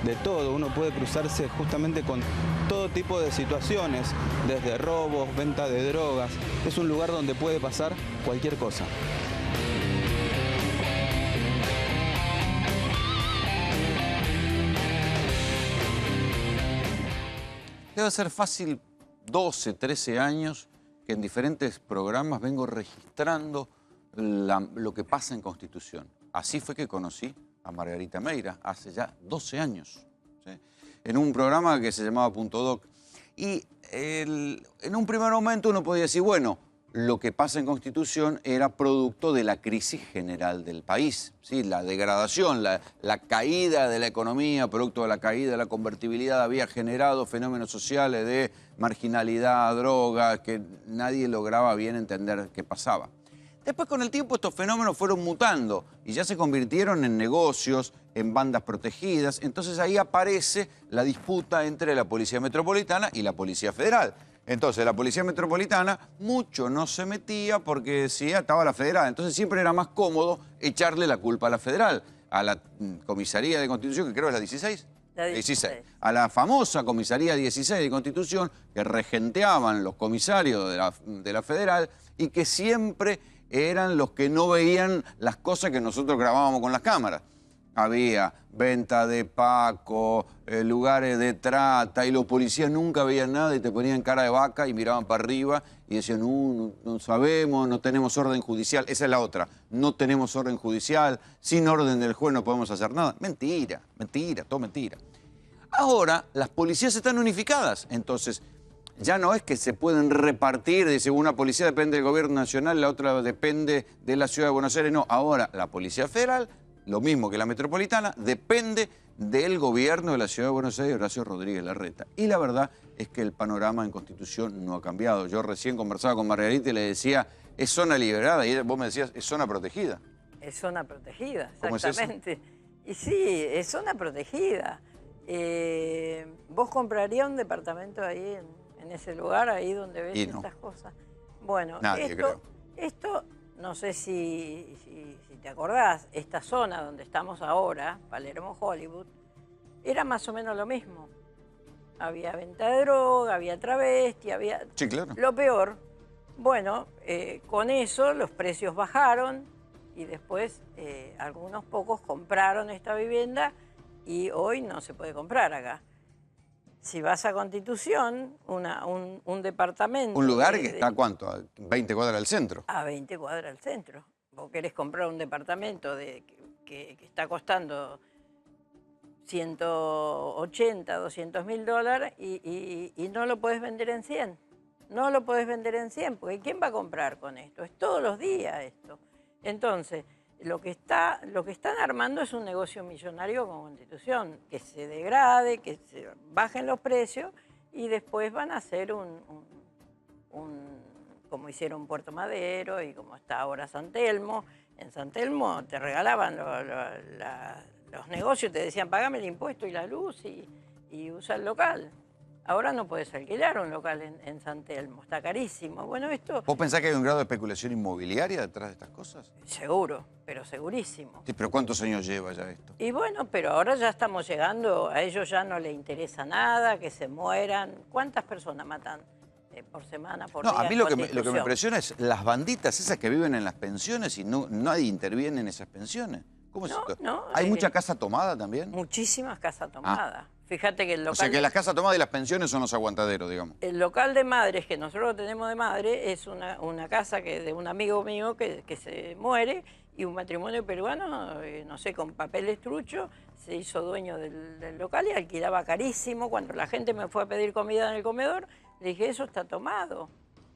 de todo, uno puede cruzarse justamente con todo tipo de situaciones, desde robos, venta de drogas. Es un lugar donde puede pasar cualquier cosa. Debe ser fácil 12, 13 años que en diferentes programas vengo registrando lo que pasa en Constitución. Así fue que conocí a Margarita Meira hace ya 12 años, ¿sí? En un programa que se llamaba Punto Doc. Y en un primer momento uno podía decir, bueno, lo que pasa en Constitución era producto de la crisis general del país, ¿sí? La degradación, la caída de la economía, producto de la caída de la convertibilidad, había generado fenómenos sociales de marginalidad, drogas, que nadie lograba bien entender qué pasaba. Después, con el tiempo, estos fenómenos fueron mutando y ya se convirtieron en negocios, en bandas protegidas. Entonces ahí aparece la disputa entre la Policía Metropolitana y la Policía Federal. Entonces la Policía Metropolitana mucho no se metía porque decía, estaba la Federal. Entonces siempre era más cómodo echarle la culpa a la Federal, a la Comisaría de Constitución, que creo es la 16. La 16. A la famosa Comisaría 16 de Constitución, que regenteaban los comisarios de la Federal y que siempre eran los que no veían las cosas que nosotros grabábamos con las cámaras. Había venta de paco, lugares de trata, y los policías nunca veían nada y te ponían cara de vaca y miraban para arriba y decían, no sabemos, no tenemos orden judicial. Esa es la otra, no tenemos orden judicial, sin orden del juez no podemos hacer nada. Mentira, mentira, todo mentira. Ahora las policías están unificadas, entonces ya no es que se pueden repartir, dice, una policía depende del gobierno nacional, la otra depende de la ciudad de Buenos Aires. No, ahora la Policía Federal, lo mismo que la Metropolitana, depende del gobierno de la ciudad de Buenos Aires, Horacio Rodríguez Larreta. Y la verdad es que el panorama en Constitución no ha cambiado. Yo recién conversaba con Margarita y le decía, es zona liberada, y vos me decías, es zona protegida. Es zona protegida, ¿Cómo es eso? exactamente. Y sí, es zona protegida. ¿Vos comprarías un departamento ahí en ese lugar, ahí donde ves estas cosas? Bueno, esto no sé si te acordás, esta zona donde estamos ahora, Palermo Hollywood, era más o menos lo mismo. Había venta de droga, había travesti, había... Sí, claro. Lo peor, bueno, con eso los precios bajaron y después algunos pocos compraron esta vivienda y hoy no se puede comprar acá. Si vas a Constitución, un departamento... Un lugar que está, ¿cuánto? ¿A 20 cuadras del centro? A 20 cuadras del centro. Vos querés comprar un departamento que está costando 180, 200 mil dólares y no lo podés vender en 100. No lo podés vender en 100, porque ¿quién va a comprar con esto? Es todos los días esto. Entonces, lo que están armando es un negocio millonario con Constitución, que se degrade, que se bajen los precios y después van a hacer como hicieron Puerto Madero y como está ahora San Telmo. En San Telmo te regalaban los negocios te decían, pagame el impuesto y la luz y usa el local. Ahora no puedes alquilar un local en San Telmo, está carísimo. Bueno, esto... ¿Vos pensás que hay un grado de especulación inmobiliaria detrás de estas cosas? Seguro, pero segurísimo. Sí, pero ¿cuántos años lleva ya esto? Y bueno, pero ahora ya estamos llegando, a ellos ya no les interesa nada, que se mueran. ¿Cuántas personas matan por semana, por día? No, a mí lo que me impresiona es las banditas esas que viven en las pensiones y nadie interviene en esas pensiones. ¿Cómo es esto? ¿Hay mucha casa tomada también? Muchísimas casas tomadas. Fíjate que el local... O sea, que las casas tomadas y las pensiones son los aguantaderos, digamos. El local de madres que nosotros tenemos de madre es una casa de un amigo mío que se muere y un matrimonio peruano, no sé, con papeles truchos, se hizo dueño del local y alquilaba carísimo. Cuando la gente me fue a pedir comida en el comedor, le dije, eso está tomado.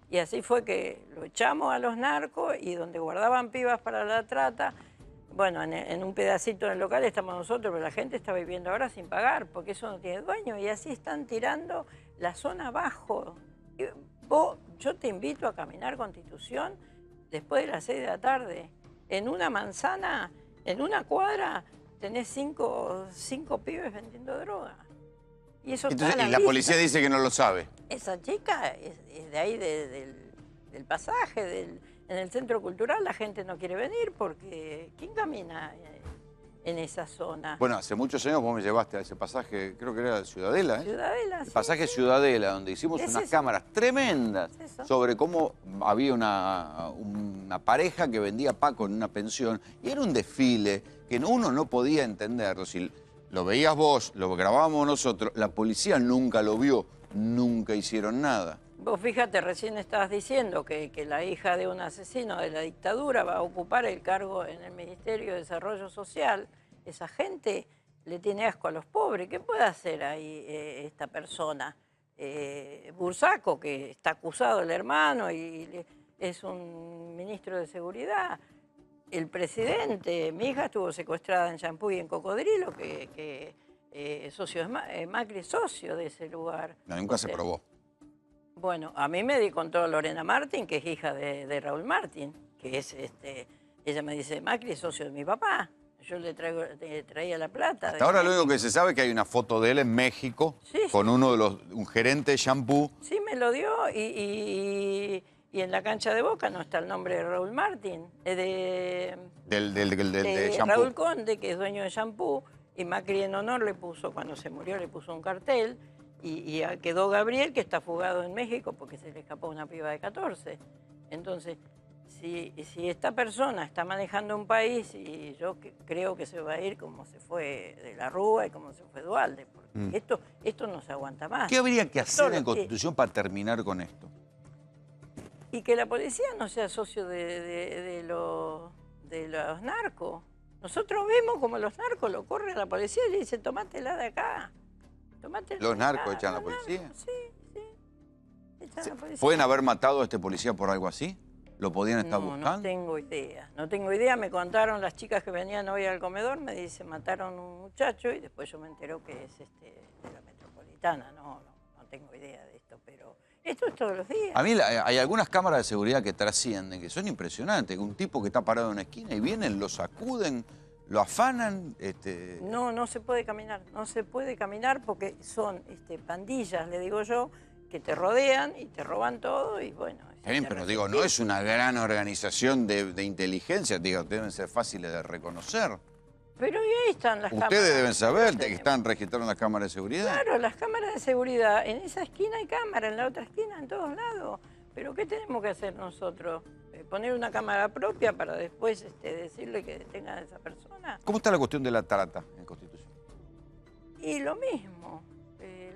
Y así fue que lo echamos a los narcos y donde guardaban pibas para la trata... Bueno, en un pedacito del local estamos nosotros, pero la gente está viviendo ahora sin pagar, porque eso no tiene dueño, y así están tirando la zona abajo. Yo te invito a caminar Constitución después de las 6 de la tarde. En una manzana, en una cuadra, tenés cinco pibes vendiendo droga. Y eso entonces, está a la vista. policía dice que no lo sabe. Esa chica es de ahí, del pasaje, en el centro cultural la gente no quiere venir porque ¿quién camina en esa zona? Bueno, hace muchos años vos me llevaste a ese pasaje, creo que era Ciudadela, ¿eh? Ciudadela, el pasaje Ciudadela, donde hicimos unas cámaras tremendas sobre cómo había una pareja que vendía Paco en una pensión y era un desfile que uno no podía entenderlo. Si lo veías vos, lo grabábamos nosotros, la policía nunca lo vio, nunca hicieron nada. Vos fíjate, recién estabas diciendo que la hija de un asesino de la dictadura va a ocupar el cargo en el Ministerio de Desarrollo Social. Esa gente le tiene asco a los pobres. ¿Qué puede hacer ahí esta persona? Bursaco, que está acusado el hermano y es un ministro de Seguridad. El presidente, mi hija estuvo secuestrada en Champú y en Cocodrilo, Macri es socio de ese lugar. No, nunca se probó. Bueno, a mí me contó Lorena Martín, que es hija de Raúl Martín, que es, ella me dice, Macri es socio de mi papá, yo le traía la plata. Hasta ahora lo único que se sabe es que hay una foto de él en México con un gerente de shampoo. Sí, me lo dio y en la cancha de Boca no está el nombre de Raúl Martín, de shampoo. Raúl Conde, que es dueño de shampoo, y Macri en honor le puso, cuando se murió le puso un cartel. Y quedó Gabriel, que está fugado en México porque se le escapó una piba de 14. Entonces, si esta persona está manejando un país, y yo creo que se va a ir como se fue de la Rúa y como se fue Duhalde, porque esto no se aguanta más. ¿Qué habría que hacer en Constitución para terminar con esto? Y que la policía no sea socio de los narcos. Nosotros vemos como los narcos lo corren a la policía y le dicen, tomátela de acá. ¿Los narcos echan a la policía? Sí, echan a la policía. ¿Pueden haber matado a este policía por algo así? ¿Lo podían estar buscando? No tengo idea. No tengo idea. Me contaron las chicas que venían hoy al comedor, me dicen, mataron a un muchacho y después yo me entero que es de la Metropolitana. No tengo idea de esto, pero esto es todos los días. A mí hay algunas cámaras de seguridad que trascienden, que son impresionantes. Un tipo que está parado en una esquina y vienen, lo sacuden, lo afanan. No se puede caminar. No se puede caminar porque son pandillas, le digo yo, que te rodean y te roban todo y bueno. Está bien, pero digo, no es una gran organización de inteligencia, digo, deben ser fáciles de reconocer. Pero ahí están las cámaras. Ustedes deben saber que están registrando las cámaras de seguridad. Claro, las cámaras de seguridad. En esa esquina hay cámara, en la otra esquina, en todos lados. Pero ¿qué tenemos que hacer nosotros? ¿Poner una cámara propia para después decirle que detengan a esa persona? ¿Cómo está la cuestión de la trata en Constitución? Y lo mismo.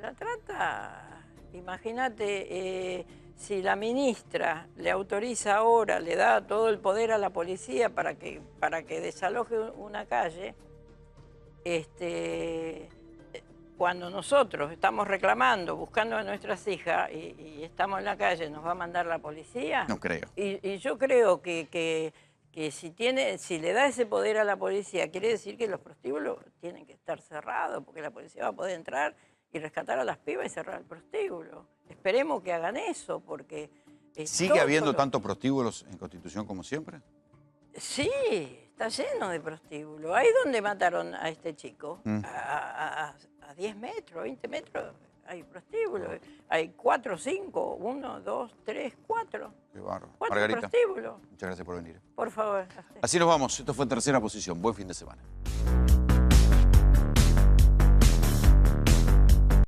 La trata, imagínate, si la ministra le autoriza ahora, le da todo el poder a la policía para que desaloje una calle, cuando nosotros estamos reclamando, buscando a nuestras hijas y estamos en la calle, ¿nos va a mandar la policía? No creo. Y yo creo que si le da ese poder a la policía, quiere decir que los prostíbulos tienen que estar cerrados, porque la policía va a poder entrar y rescatar a las pibas y cerrar el prostíbulo. Esperemos que hagan eso, porque... ¿Sigue habiendo tantos prostíbulos en Constitución como siempre? Sí, está lleno de prostíbulos. Ahí donde mataron a este chico, a 10 metros, 20 metros, hay prostíbulos. Hay 4, 5, 1, 2, 3, 4. Qué bárbaro. 4 Margarita, prostíbulos. muchas gracias por venir. Por favor. Así nos vamos. Esto fue En Tercera Posición. Buen fin de semana.